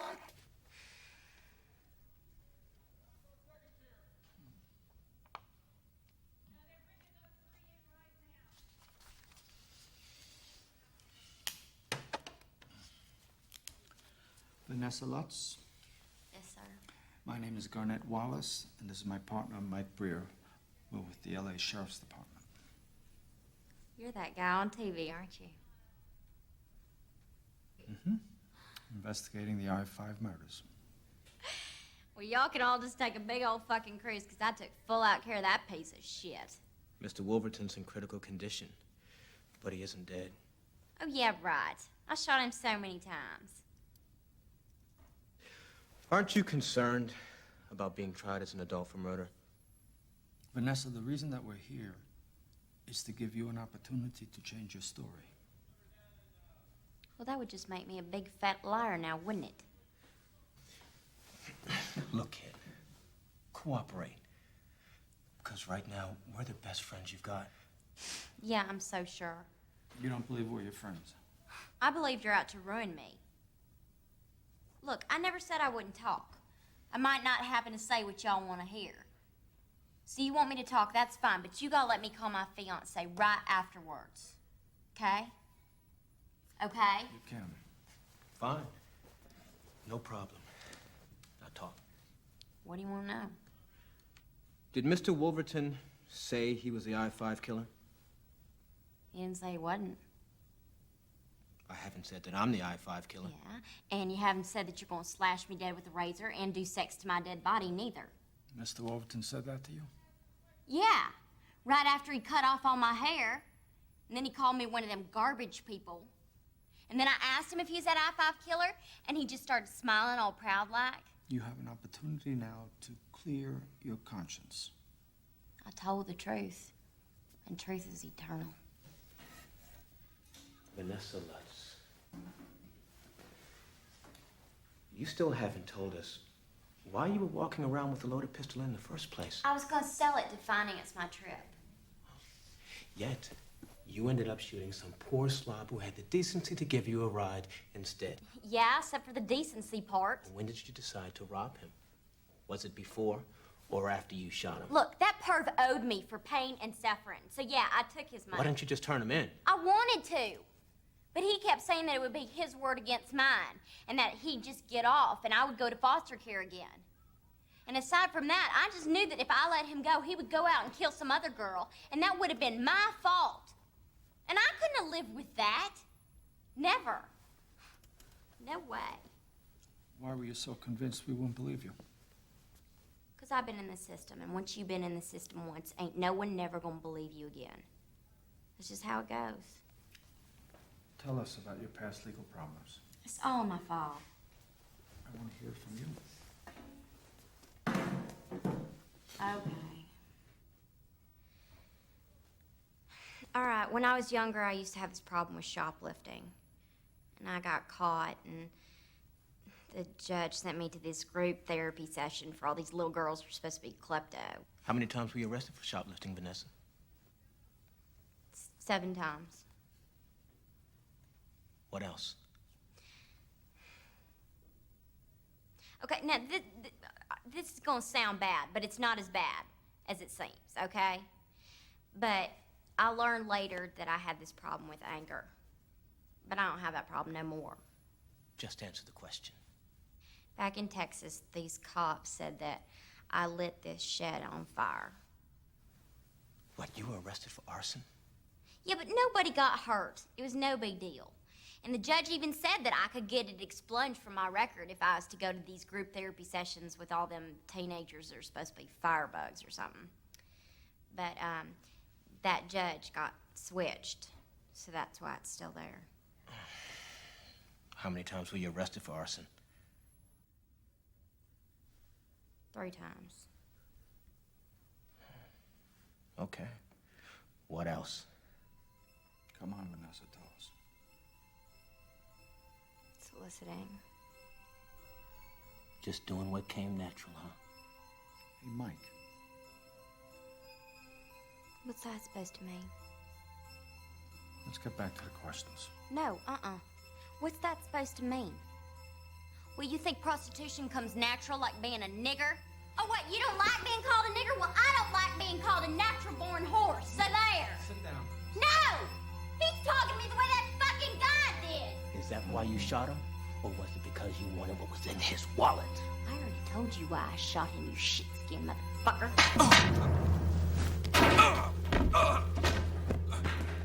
Vanessa Lutz. Yes, sir. My name is Garnett Wallace, and this is my partner, Mike Breer. We're with the LA Sheriff's Department. You're that guy on TV, aren't you? Mm-hmm. Investigating the I-5 murders. Well, y'all can all just take a big old fucking cruise, because I took full out care of that piece of shit. Mr. Wolverton's in critical condition, but he isn't dead. Oh, yeah, right. I shot him so many times. Aren't you concerned about being tried as an adult for murder? Vanessa, the reason that we're here is to give you an opportunity to change your story. Well, that would just make me a big fat liar now, wouldn't it? Look, kid, cooperate. Because right now, we're the best friends you've got. Yeah, I'm so sure. You don't believe we're your friends? I believed you're out to ruin me. Look, I never said I wouldn't talk. I might not happen to say what y'all want to hear. So you want me to talk, that's fine, but you gotta let me call my fiance right afterwards. Okay? Okay? You can. Fine. No problem. Now talk. What do you want to know? Did Mr. Wolverton say he was the I-5 killer? He didn't say he wasn't. I haven't said that I'm the I-5 killer. Yeah, and you haven't said that you're gonna slash me dead with a razor and do sex to my dead body, neither. Mr. Wolverton said that to you? Yeah, right after he cut off all my hair, and then he called me one of them garbage people. And then I asked him if he was that I-5 killer, and he just started smiling all proud-like. You have an opportunity now to clear your conscience. I told the truth, and truth is eternal. Vanessa Lutz. You still haven't told us why you were walking around with a loaded pistol in the first place. I was gonna sell it to finance my trip. Yet, you ended up shooting some poor slob who had the decency to give you a ride instead. Yeah, except for the decency part. When did you decide to rob him? Was it before or after you shot him? Look, that perv owed me for pain and suffering. So yeah, I took his money. Why didn't you just turn him in? I wanted to. But he kept saying that it would be his word against mine, and that he'd just get off, and I would go to foster care again. And aside from that, I just knew that if I let him go, he would go out and kill some other girl, and that would have been my fault. And I couldn't have lived with that. Never. No way. Why were you so convinced we wouldn't believe you? Because I've been in the system, and once you've been in the system once, ain't no one never gonna believe you again. That's just how it goes. Tell us about your past legal problems. It's all my fault. I want to hear from you. Okay. All right, when I was younger, I used to have this problem with shoplifting. And I got caught, and The judge sent me to this group therapy session for all these little girls who are supposed to be klepto. How many times were you arrested for shoplifting, Vanessa? 7 times. What else? Okay, now this is gonna sound bad, but it's not as bad as it seems, okay? But I learned later that I had this problem with anger. But I don't have that problem no more. Just answer the question. Back in Texas, these cops said that I lit this shed on fire. What, you were arrested for arson? Yeah, but nobody got hurt. It was no big deal. And the judge even said that I could get it expunged from my record if I was to go to these group therapy sessions with all them teenagers that are supposed to be firebugs or something. But that judge got switched, so that's why it's still there. How many times were you arrested for arson? 3 times. Okay. What else? Come on, Vanessa, tell us. Soliciting. Just doing what came natural, huh? Hey, Mike. What's that supposed to mean? Let's get back to the questions. No, What's that supposed to mean? Well, you think prostitution comes natural like being a nigger? Oh, what, you don't like being called a nigger? Well, I don't like being called a natural-born horse, so there. Sit down. No! He's talking to me the way that fucking guy did. Is that why you shot him? Or was it because you wanted what was in his wallet? I already told you why I shot him, you shit-skinned motherfucker.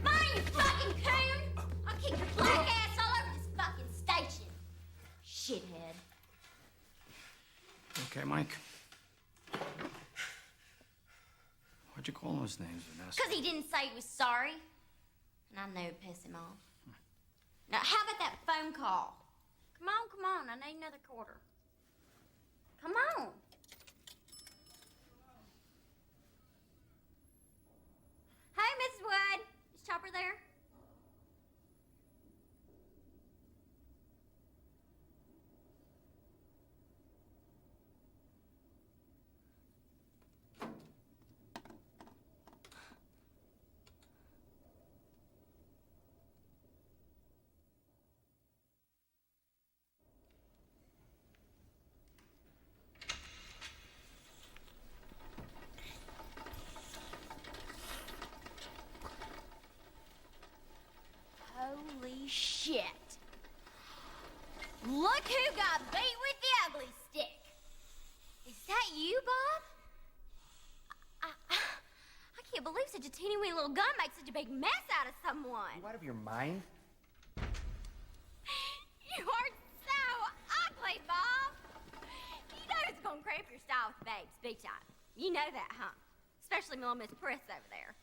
Mine, you fucking coon! I'll kick your black ass all over this fucking station. Shithead. Okay, Mike. Why'd you call those names, Vanessa? Because he didn't say he was sorry. And I know it'd piss him off. Now, how about that phone call? Come on, I need another quarter. Come on. Hey, Mrs. Wood. Is Chopper there? Holy shit. Look who got beat with the ugly stick. Is that you, Bob? I can't believe such a teeny-weeny little gun makes such a big mess out of someone. You out of your mind? You are so ugly, Bob. You know it's gonna cramp your style with babes, big time. You know that, huh? Especially little Miss Priss over there.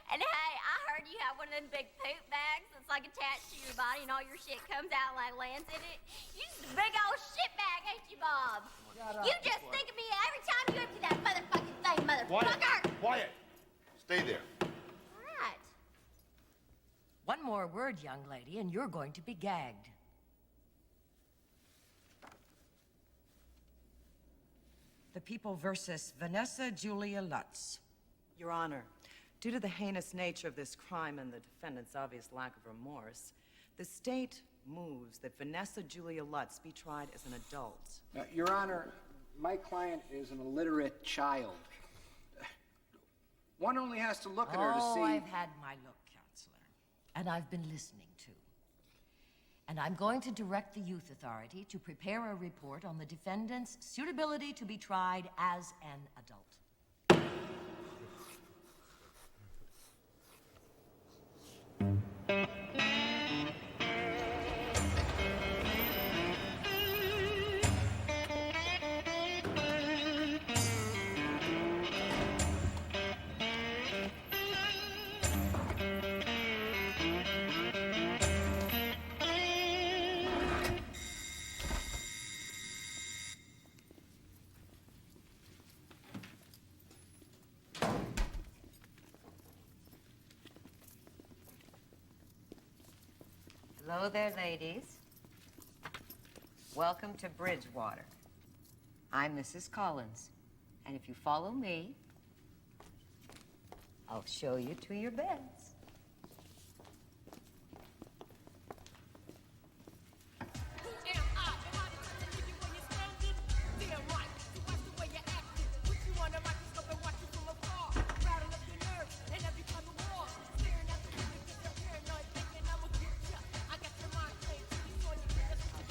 And hey, I heard you have one of them big poop bags that's like attached to your body and all your shit comes out and like lands in it. You just a big old shit bag, ain't you, Bob? You just think of me every time you empty that motherfucking thing, motherfucker! Quiet! Stay there. Right. One more word, young lady, and you're going to be gagged. The People versus Vanessa Julia Lutz. Your Honor, due to the heinous nature of this crime and the defendant's obvious lack of remorse, the state moves that Vanessa Julia Lutz be tried as an adult. Your Honor, my client is an illiterate child. One only has to look at her to see... Oh, I've had my look, Counselor. And I've been listening, too. And I'm going to direct the Youth Authority to prepare a report on the defendant's suitability to be tried as an adult. Hello there, ladies. Welcome to Bridgewater. I'm Mrs. Collins, and if you follow me, I'll show you to your beds.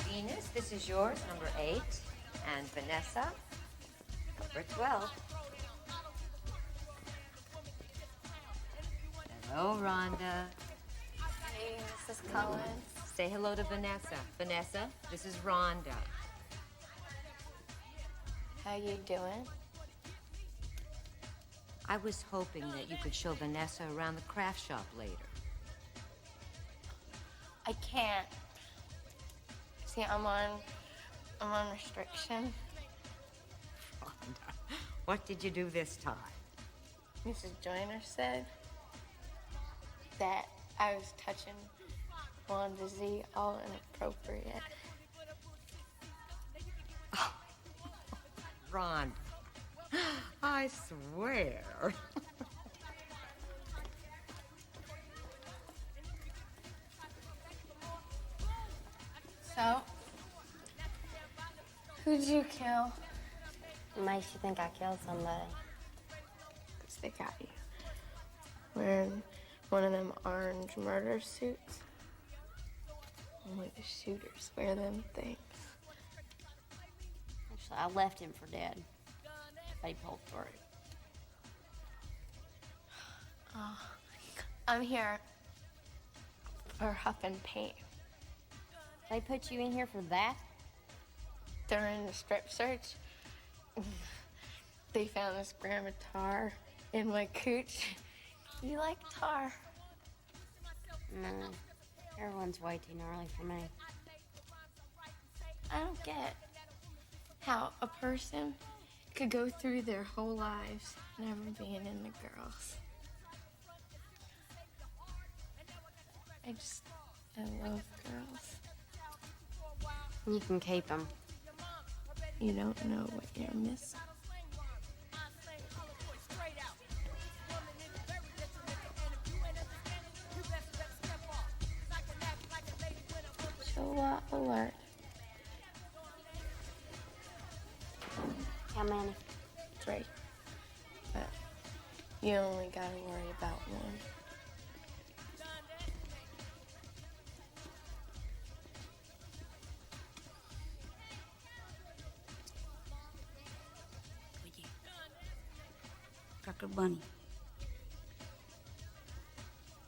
Venus, this is yours, number 8. And Vanessa, number 12. Hello, Rhonda. Hey, Mrs. Collins. Say hello to Vanessa. Vanessa, this is Rhonda. How you doing? I was hoping that you could show Vanessa around the craft shop later. I can't. See, I'm on restriction. Rhonda, what did you do this time? Mrs. Joyner said that I was touching Wanda Z all inappropriate. Rhonda, I swear. So, who'd you kill? What makes you think I killed somebody? 'Cause they got you wearing one of them orange murder suits. Only the shooters wear them things. Actually, I left him for dead. But he pulled through. Oh, I'm here for huffing paint. They put you in here for that? During the strip search, they found this grandma tar in my cooch. You like tar? No. Everyone's way too gnarly for me. I don't get how a person could go through their whole lives never being into girls. I love girls. You can keep them. You don't know what you're missing. Chihuahua alert. How many? 3. But you only gotta worry about one. Cracker Bunny.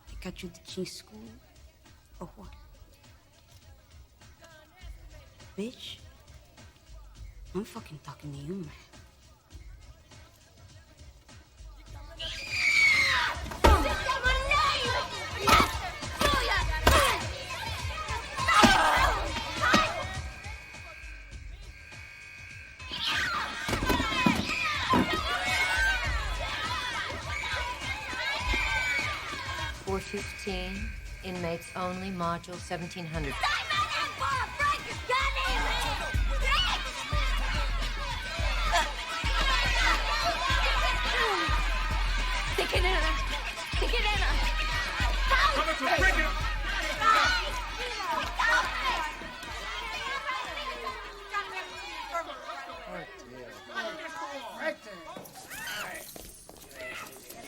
They got you to change school or what? Bitch, I'm fucking talking to you, man. .415, inmates only, module 1700. Stick it in her. Stick it in her. Coming to break it.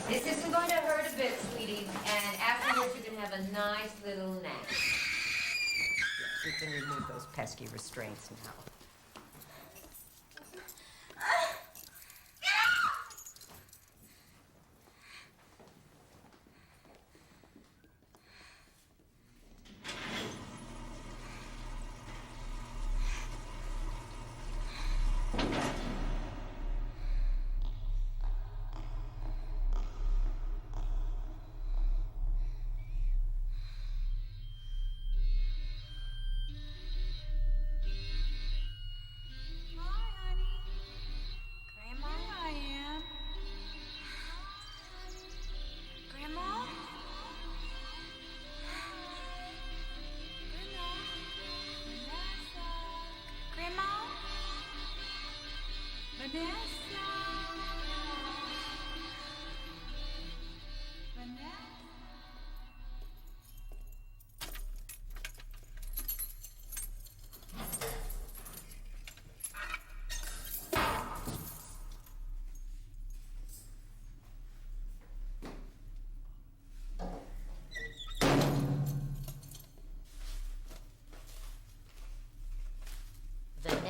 This isn't going to hurt a bit, sweetie, and afterwards you can have a nice little nap. Yes, we can remove those pesky restraints now.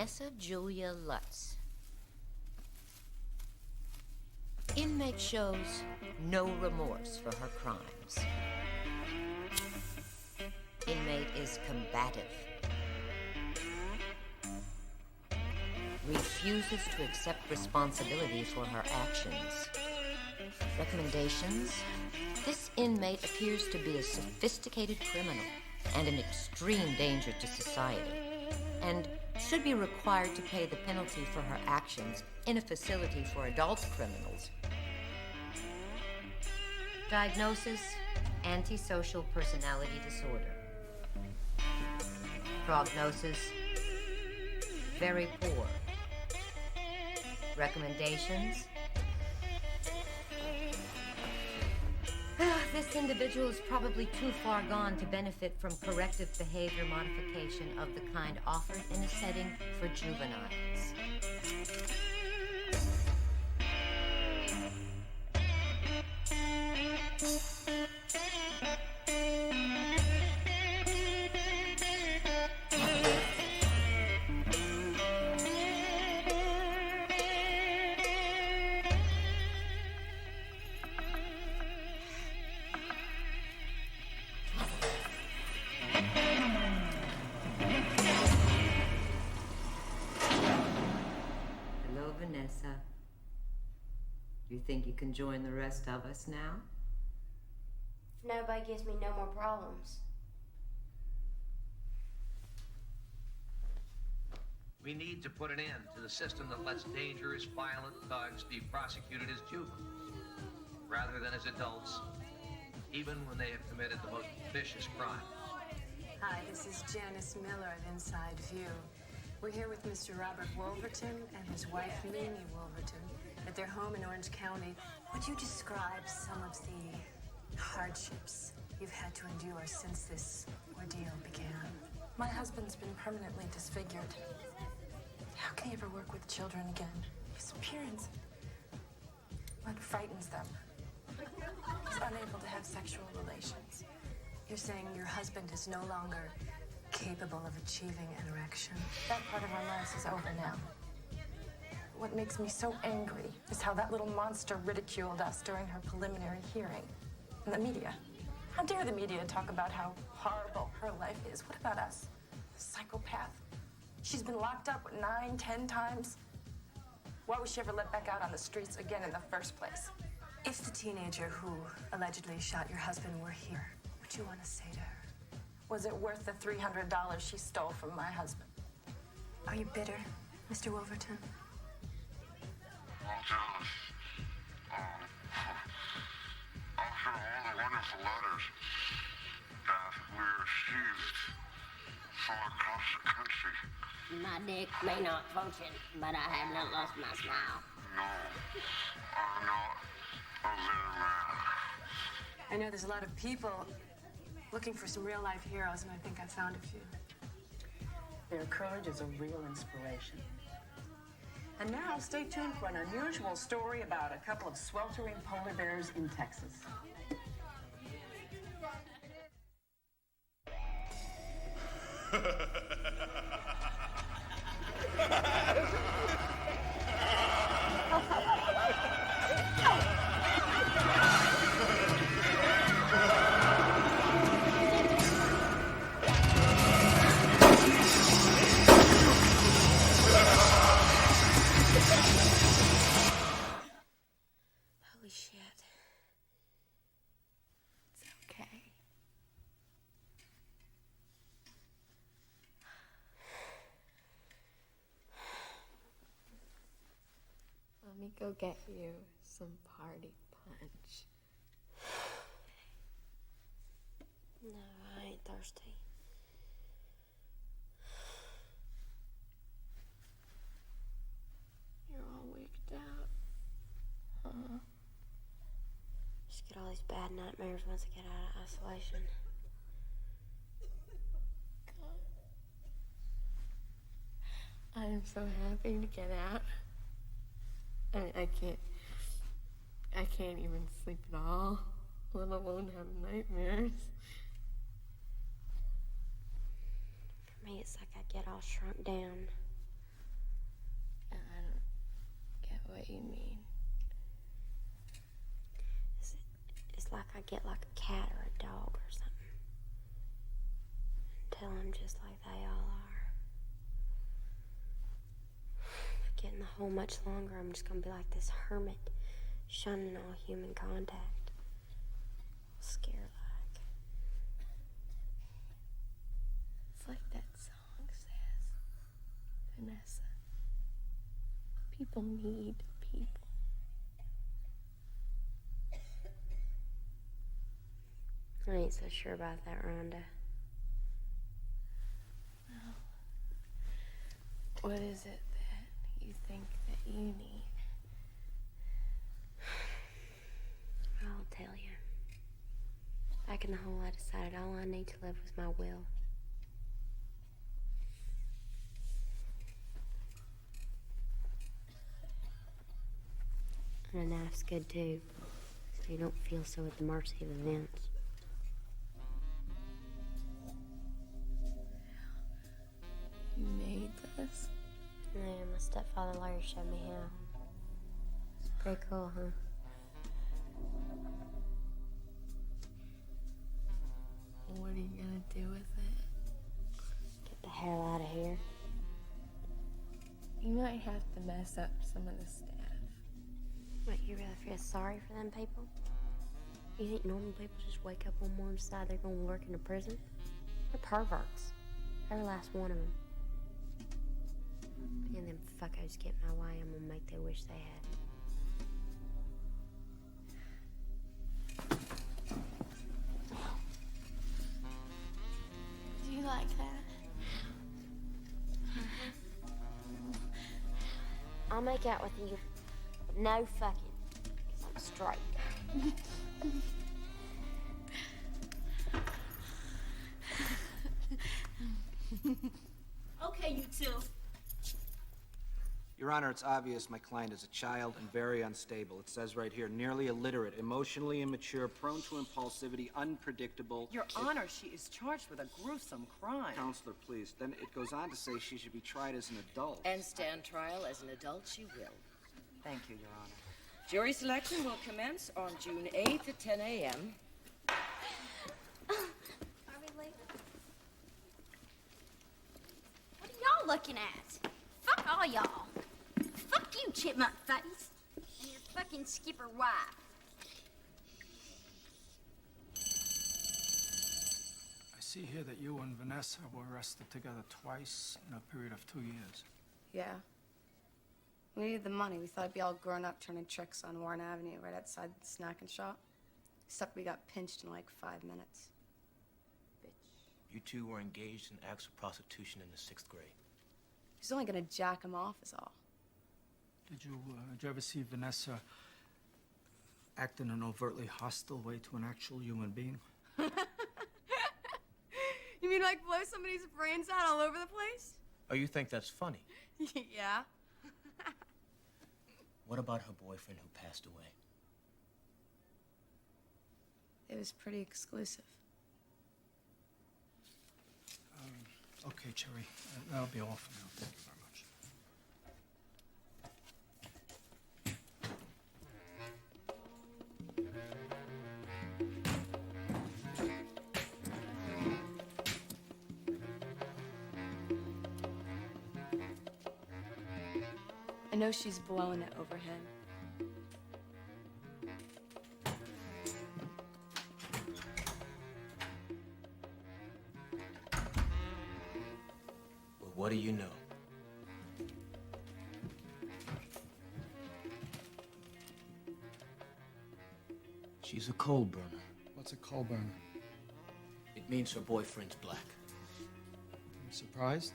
Vanessa Julia Lutz. Inmate shows no remorse for her crimes. Inmate is combative. Refuses to accept responsibility for her actions. Recommendations? This inmate appears to be a sophisticated criminal and an extreme danger to society, and should be required to pay the penalty for her actions in a facility for adult criminals. Diagnosis: antisocial personality disorder. Prognosis: very poor. Recommendations: this individual is probably too far gone to benefit from corrective behavior modification of the kind offered in a setting for juveniles. Hello, Vanessa. You think you can join the rest of us now? If nobody gives me no more problems. We need to put an end to the system that lets dangerous, violent thugs be prosecuted as juveniles, rather than as adults, even when they have committed the most vicious crimes. Hi, this is Janice Miller of Inside View. We're here with Mr. Robert Wolverton and his wife, Mimi Wolverton, at their home in Orange County. Would you describe some of the hardships you've had to endure since this ordeal began? My husband's been permanently disfigured. How can he ever work with children again? His appearance, what frightens them. He's unable to have sexual relations. You're saying your husband is no longer capable of achieving an erection? That part of our lives is over now. What makes me so angry is how that little monster ridiculed us during her preliminary hearing. And the media. How dare the media talk about how horrible her life is? What about us? The psychopath. She's been locked up 9, 10 times. Why was she ever let back out on the streets again in the first place? If the teenager who allegedly shot your husband were here, what do you want to say to her? Was it worth the $300 she stole from my husband? Are you bitter, Mr. Wolverton? I'm jealous. After all the wonderful letters that we received from across the country. My dick may not function, but I have not lost my smile. No, I'm not a little man. I know there's a lot of people looking for some real-life heroes, and I think I found a few. Their courage is a real inspiration. And now, stay tuned for an unusual story about a couple of sweltering polar bears in Texas. Holy shit. It's okay. Let me go get you some party punch. No, I ain't thirsty. You're all wigged out. Huh? Just get all these bad nightmares once I get out of isolation. I am so happy to get out. I can't even sleep at all, let alone have nightmares. For me, it's like I get all shrunk down. what you mean. It's like I get like a cat or a dog or something. Tell them just like they all are. If I get in the hole much longer, I'm just gonna be like this hermit, shunning all human contact. Scared like. It's like that song says, Vanessa. People need people. I ain't so sure about that, Rhonda. Well, what is it that you think that you need? I'll tell you. Back in the hole, I decided all I need to live was my will. And a knife's good too, so you don't feel so at the mercy of events. You made this? Yeah, my stepfather Larry showed me how. It's pretty cool, huh? What are you gonna do with it? Get the hell out of here. You might have to mess up some of the staff. What, you really feel sorry for them people? You think normal people just wake up one morning and decide they're gonna work in a prison? They're perverts. Every last one of them. And them fuckos get my way, I'm gonna make they wish they had. Do you like that? I'll make out with you. No fucking. 'Cause I'm straight. Okay, you two. Your Honor, it's obvious my client is a child and very unstable. It says right here, nearly illiterate, emotionally immature, prone to impulsivity, unpredictable. Your Honor, she is charged with a gruesome crime. Counselor, please. Then it goes on to say she should be tried as an adult. And stand trial as an adult she will. Thank you, Your Honor. Jury selection will commence on June 8th at 10 a.m. Are we late? What are y'all looking at? Fuck all y'all. Fuck you, chipmunk face. And your fucking skipper wife. I see here that you and Vanessa were arrested together twice in a period of 2 years. Yeah. We needed the money. We thought it'd be all grown up turning tricks on Warren Avenue right outside the snacking shop. Except we got pinched in like 5 minutes. You two were engaged in acts of prostitution in the 6th grade. He's only gonna jack him off is all. Did you ever see Vanessa act in an overtly hostile way to an actual human being? You mean like blow somebody's brains out all over the place? Oh, you think that's funny? Yeah. What about her boyfriend who passed away? It was pretty exclusive. Okay, Cherry. That'll be all for now. Thank you very much. I know she's blowing it over him. Well, what do you know? She's a coal burner. What's a coal burner? It means her boyfriend's black. I'm surprised.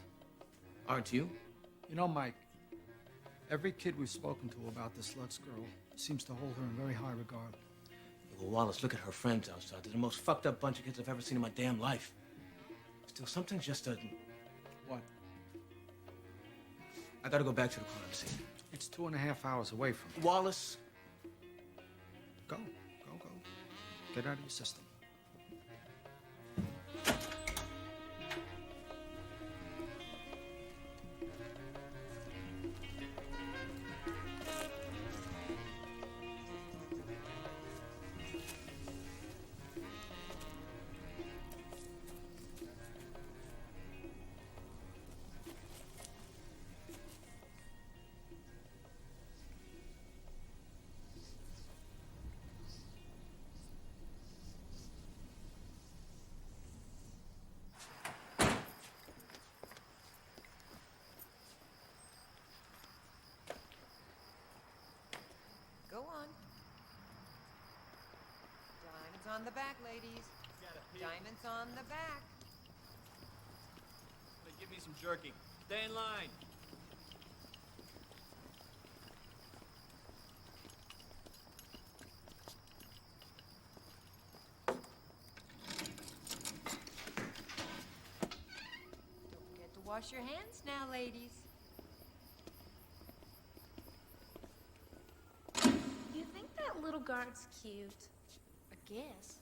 Aren't you? You know, Mike, every kid we've spoken to about this Lutz girl seems to hold her in very high regard. Well, Wallace, look at her friends outside. They're the most fucked up bunch of kids I've ever seen in my damn life. Still, something's just doesn't... What? I gotta go back to the crime scene. It's 2.5 hours away from here. Wallace! Go. Get out of your system. on the back, ladies. Diamonds on the back. Give me some jerky. Stay in line. Don't forget to wash your hands now, ladies. You think that little guard's cute? I guess.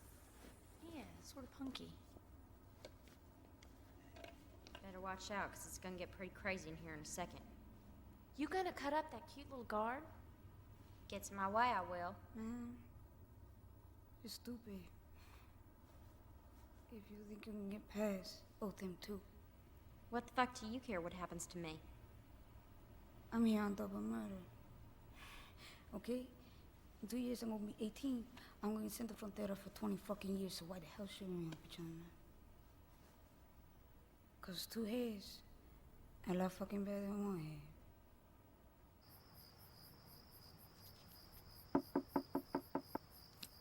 Yeah, sort of punky. Better watch out, because it's gonna get pretty crazy in here in a second. You gonna cut up that cute little guard? Gets in my way, I will. Man, you're stupid. If you think you can get past both them two. What the fuck do you care what happens to me? I'm here on double murder. Okay? In 2 years, I'm gonna be 18. I'm gonna send the frontera for 20 fucking years, so why the hell should we be trying that? 'Cause 2 heads are a lot fucking better than 1 head.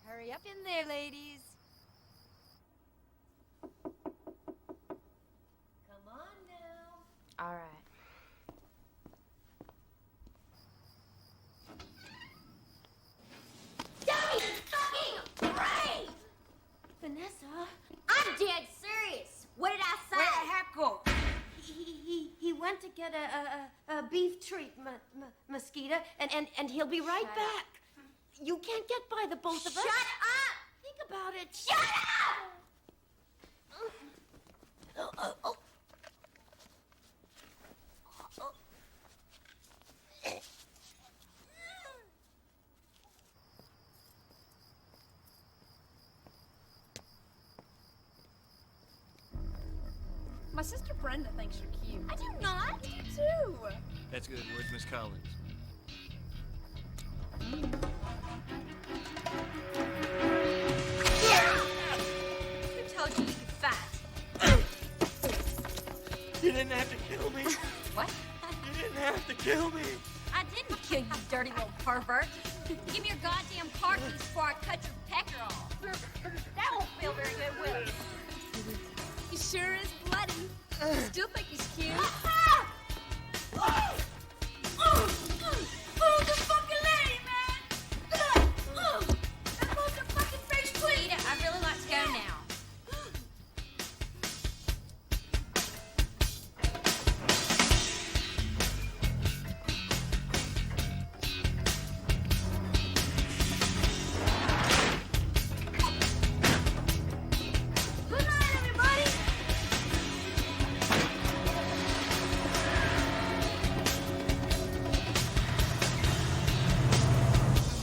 Hurry up in there, ladies. Come on now. All right. Vanessa, I'm dead serious. What did I say? where'd the hat go? He went to get a beef treat, Mosquito, and he'll be right back. You can't get by the both of us. Shut up! Think about it. Shut up! My sister Brenda thinks you're cute. I do not. You too. That's good. Where's Miss Collins? Who told you you could fight? You didn't have to kill me. What? You didn't have to kill me. I didn't kill you, dirty little pervert. Give me your goddamn car keys before I cut your pecker off. That won't feel very good, will it? He sure is bloody. Still think he's cute. Oh, the fucking lady, man! That was a fucking face clean. I'd really like to go now. Good night, everybody.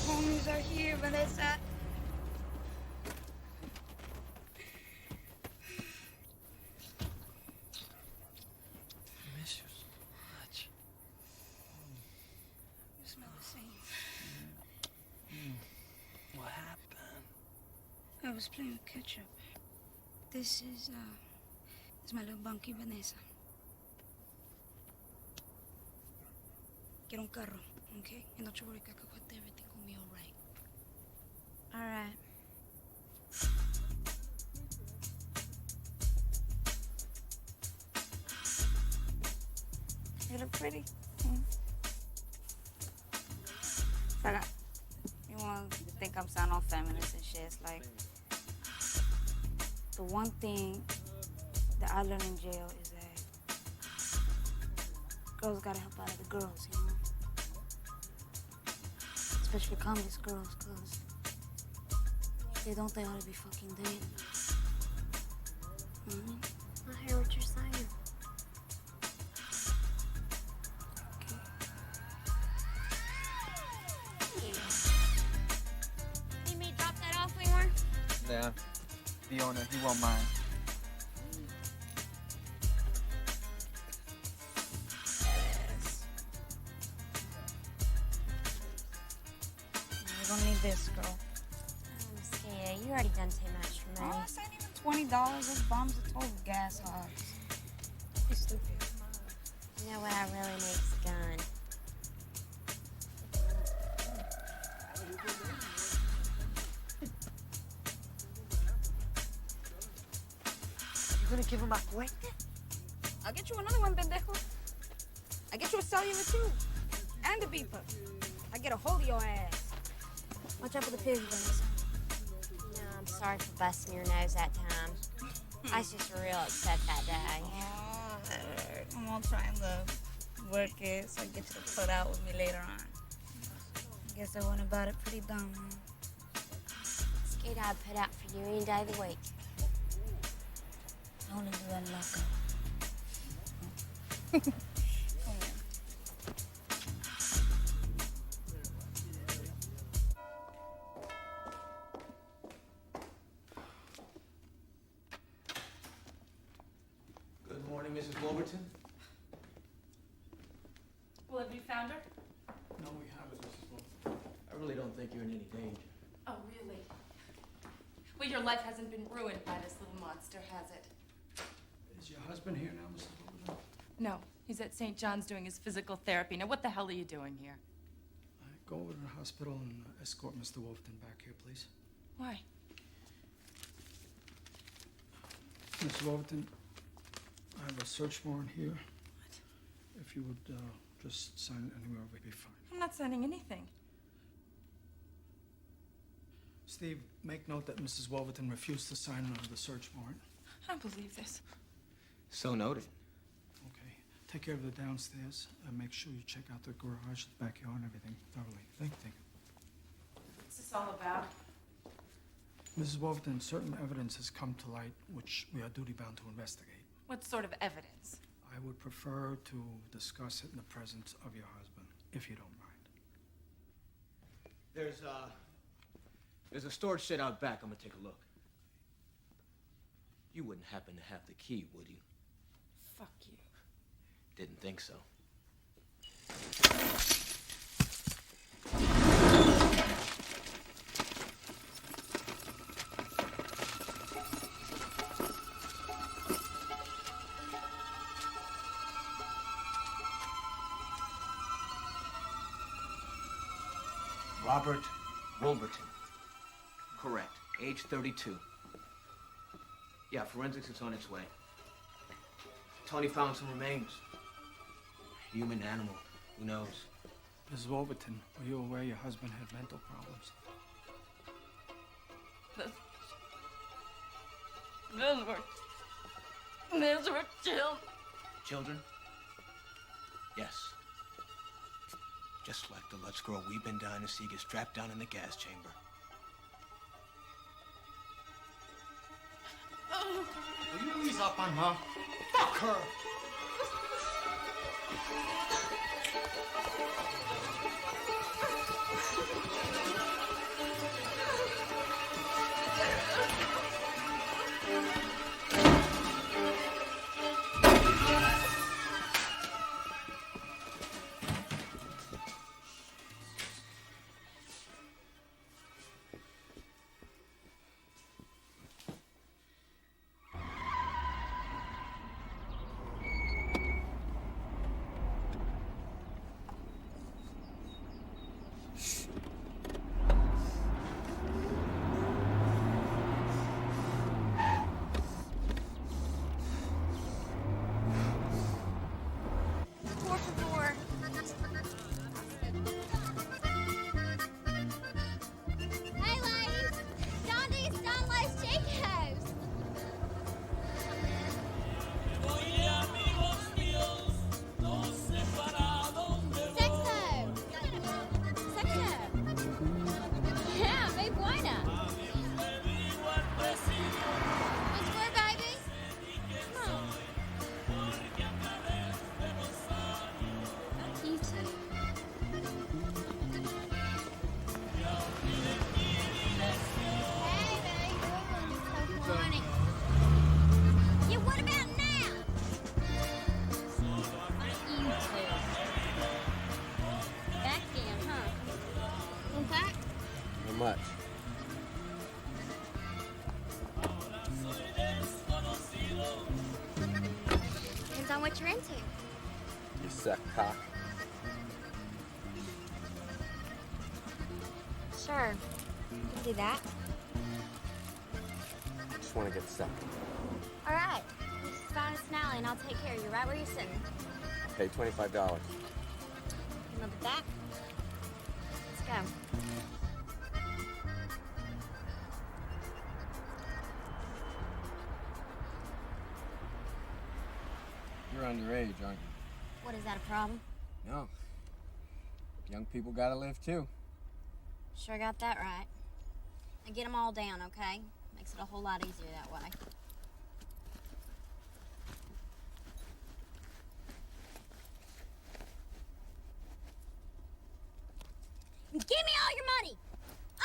Homies are here, Vanessa. I miss you so much. You smell the same. What happened? I was playing with ketchup. This is my little bunkie, Vanessa. Get un carro, okay? And don't you worry, Cacahuate, everything will be all right. All right. You look pretty. You want to think I'm sounding all feminist and shit. It's like, the one thing that I learned in jail is that girls gotta help out other girls, you know? Especially communist girls, because they ought to be fucking dead. I hear what you're saying. Need me to drop that off anywhere? Yeah. The owner, he won't mind. You don't need this, girl. Mosquito, you already done too much for me. Oh, this ain't even $20. Those bombs are total gas hogs. Don't be stupid. You know what I really need is a gun. gonna give him a cuete? I'll get you another one, pendejo. I get you a cellular too. And a beeper. I get a hold of your ass. Watch out for the pigs, Vanessa. No, I'm sorry for busting your nose that time. I was just real upset that day. I'm all trying to work it so I get you to put out with me later on. I guess I went about it pretty dumb, huh? Skate I'd put out for you any day of the week. I only do that in loco. Good morning, Mrs. Wolverton. Well, have you found her? No, we haven't, Mrs. Wolverton. I really don't think you're in any danger. Oh, really? Well, your life hasn't been ruined by this little monster, has it? Is your husband here now, Mrs. Wolverton? No, he's at St. John's doing his physical therapy. Now, what the hell are you doing here? Go over to the hospital and escort Mr. Wolverton back here, please. Why? Mr. Wolverton, I have a search warrant here. If you would just sign it anywhere, we'd be fine. I'm not signing anything. Steve, make note that Mrs. Wolverton refused to sign the search warrant. I don't believe this. So noted. Okay. Take care of the downstairs and make sure you check out the garage, the backyard, and everything thoroughly. Thank you. What's this all about? Mrs. Wolverton, certain evidence has come to light which we are duty-bound to investigate. What sort of evidence? I would prefer to discuss it in the presence of your husband, if you don't mind. There's a storage shed out back. I'm gonna take a look. You wouldn't happen to have the key, would you? Fuck you. Didn't think so. Robert Wolverton. Correct. Age 32. Yeah, forensics is on its way. Tony found some remains. Human, animal, who knows? Mrs. Wolverton, were you aware your husband had mental problems? Those were children. Children? Yes. Just like the Lutz girl we've been dying to see get strapped down in the gas chamber. Will you ease up on her? Fuck her! Hey, ladies! John D's Don Loves Chico's. Sexo! Sexo! Yeah, muy buena. What's more, baby? Come on. You too. Hey, baby. So funny. Yeah, what about now? You too. Back in, huh? In fact, How much? depends on what you're into. You suck cock. Sure. You can do that. Just want to get stuck. All right. Snally and I'll take care of you right where you're sitting. Pay $25. Remember that? Let's go. You're underage, aren't you? What, is that a problem? No. Young people gotta live too. Sure got that right. Now get them all down, okay? Makes it a whole lot easier that way. And give me all your money!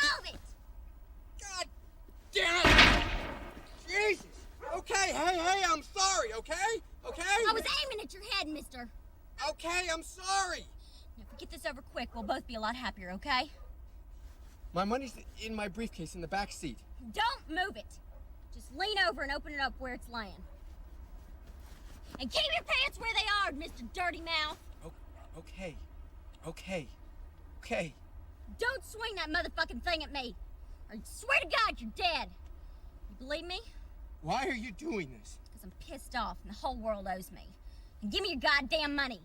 All of it! God damn it! Jesus! Okay, hey, I'm sorry, okay? Okay? I was aiming at your head, mister. Okay, I'm sorry. Now, if we get this over quick, we'll both be a lot happier, okay? My money's in my briefcase in the back seat. Don't move it. Just lean over and open it up where it's laying. And keep your pants where they are, Mr. Dirty Mouth. Okay. Don't swing that motherfucking thing at me. Or I swear to God you're dead. You believe me? Why are you doing this? Because I'm pissed off and the whole world owes me. And give me your goddamn money.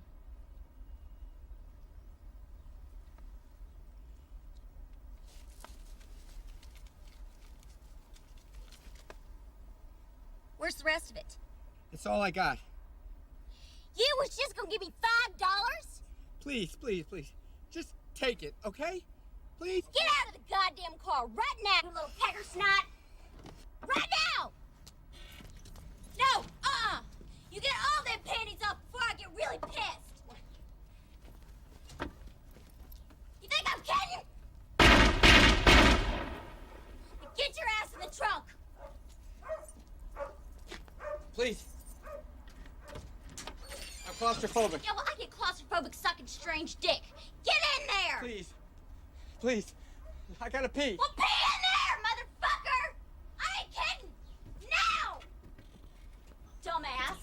Where's the rest of it? It's all I got. You was just gonna give me $5? Please. Just take it, okay? Please? Get out of the goddamn car right now, you little pecker snot! Right now! No, You get all them panties off before I get really pissed! You think I'm kidding? Get your ass in the trunk! Please. I'm claustrophobic. Yeah, well, I get claustrophobic sucking strange dick. Get in there! Please. I gotta pee. Well, pee in there, motherfucker! I ain't kidding! Now! Dumbass.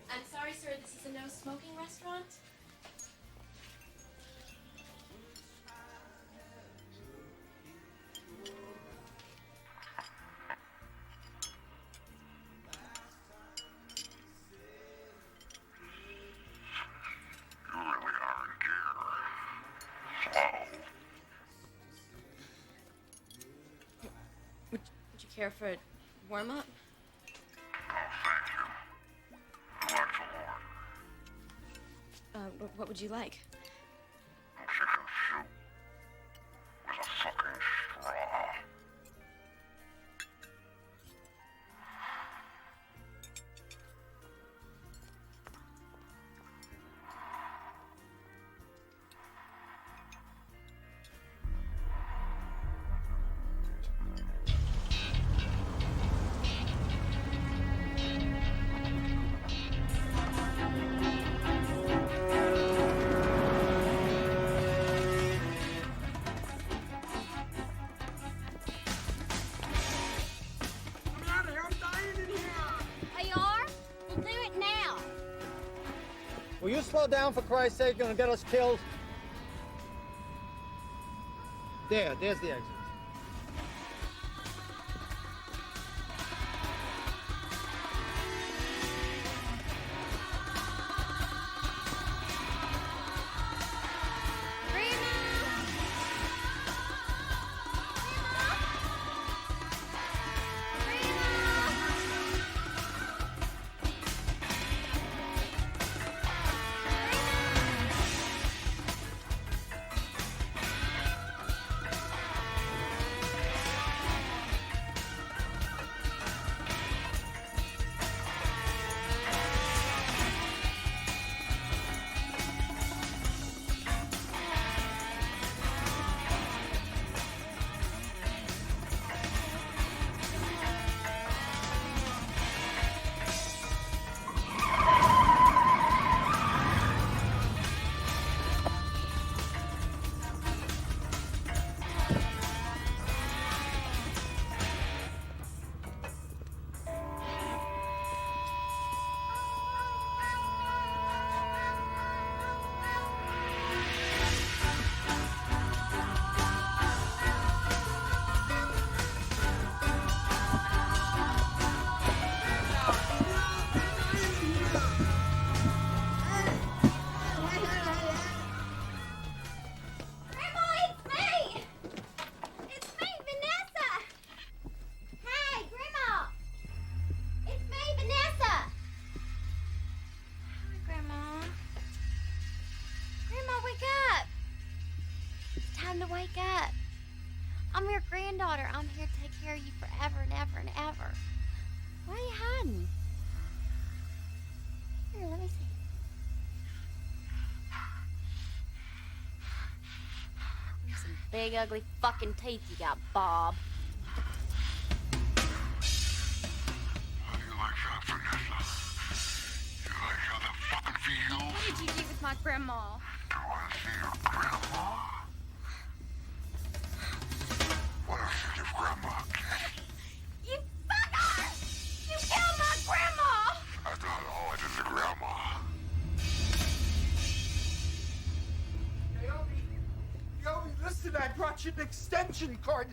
I'm sorry, sir, this is a no-smoking restaurant? Would you care for a warm-up? What would you like? Will you slow down, for Christ's sake? You're gonna get us killed. There's the exit. to wake up. I'm your granddaughter. I'm here to take care of you forever and ever and ever. Why are you hiding? Here, let me see. Some big, ugly fucking teeth you got, Bob. How do you like that, Vanessa? You like how that fucking feels? What did you do with my grandma? Do I see your grandma? What else did your grandma get? You fucker! You killed my grandma! That's not all I did to grandma. Naomi, listen, I brought you an extension cord.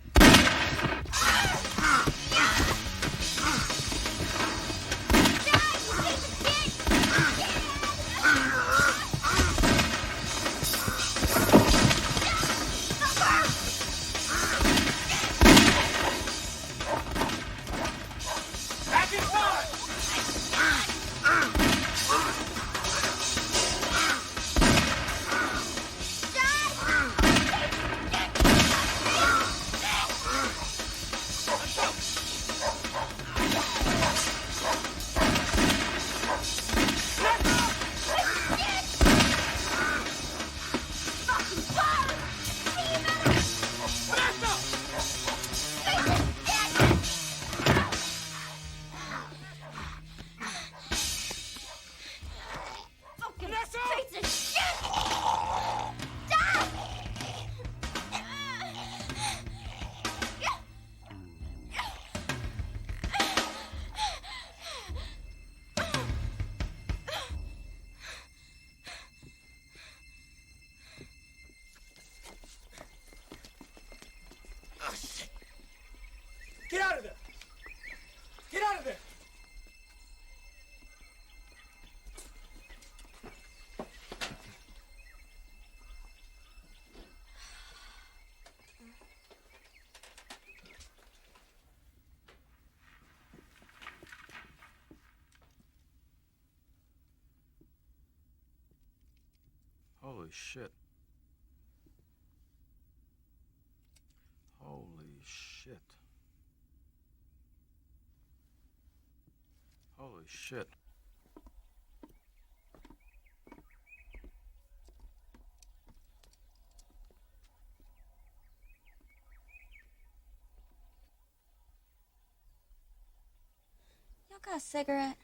Get out of there! Get out of there! Holy shit. Holy shit. Holy shit. Y'all got a cigarette?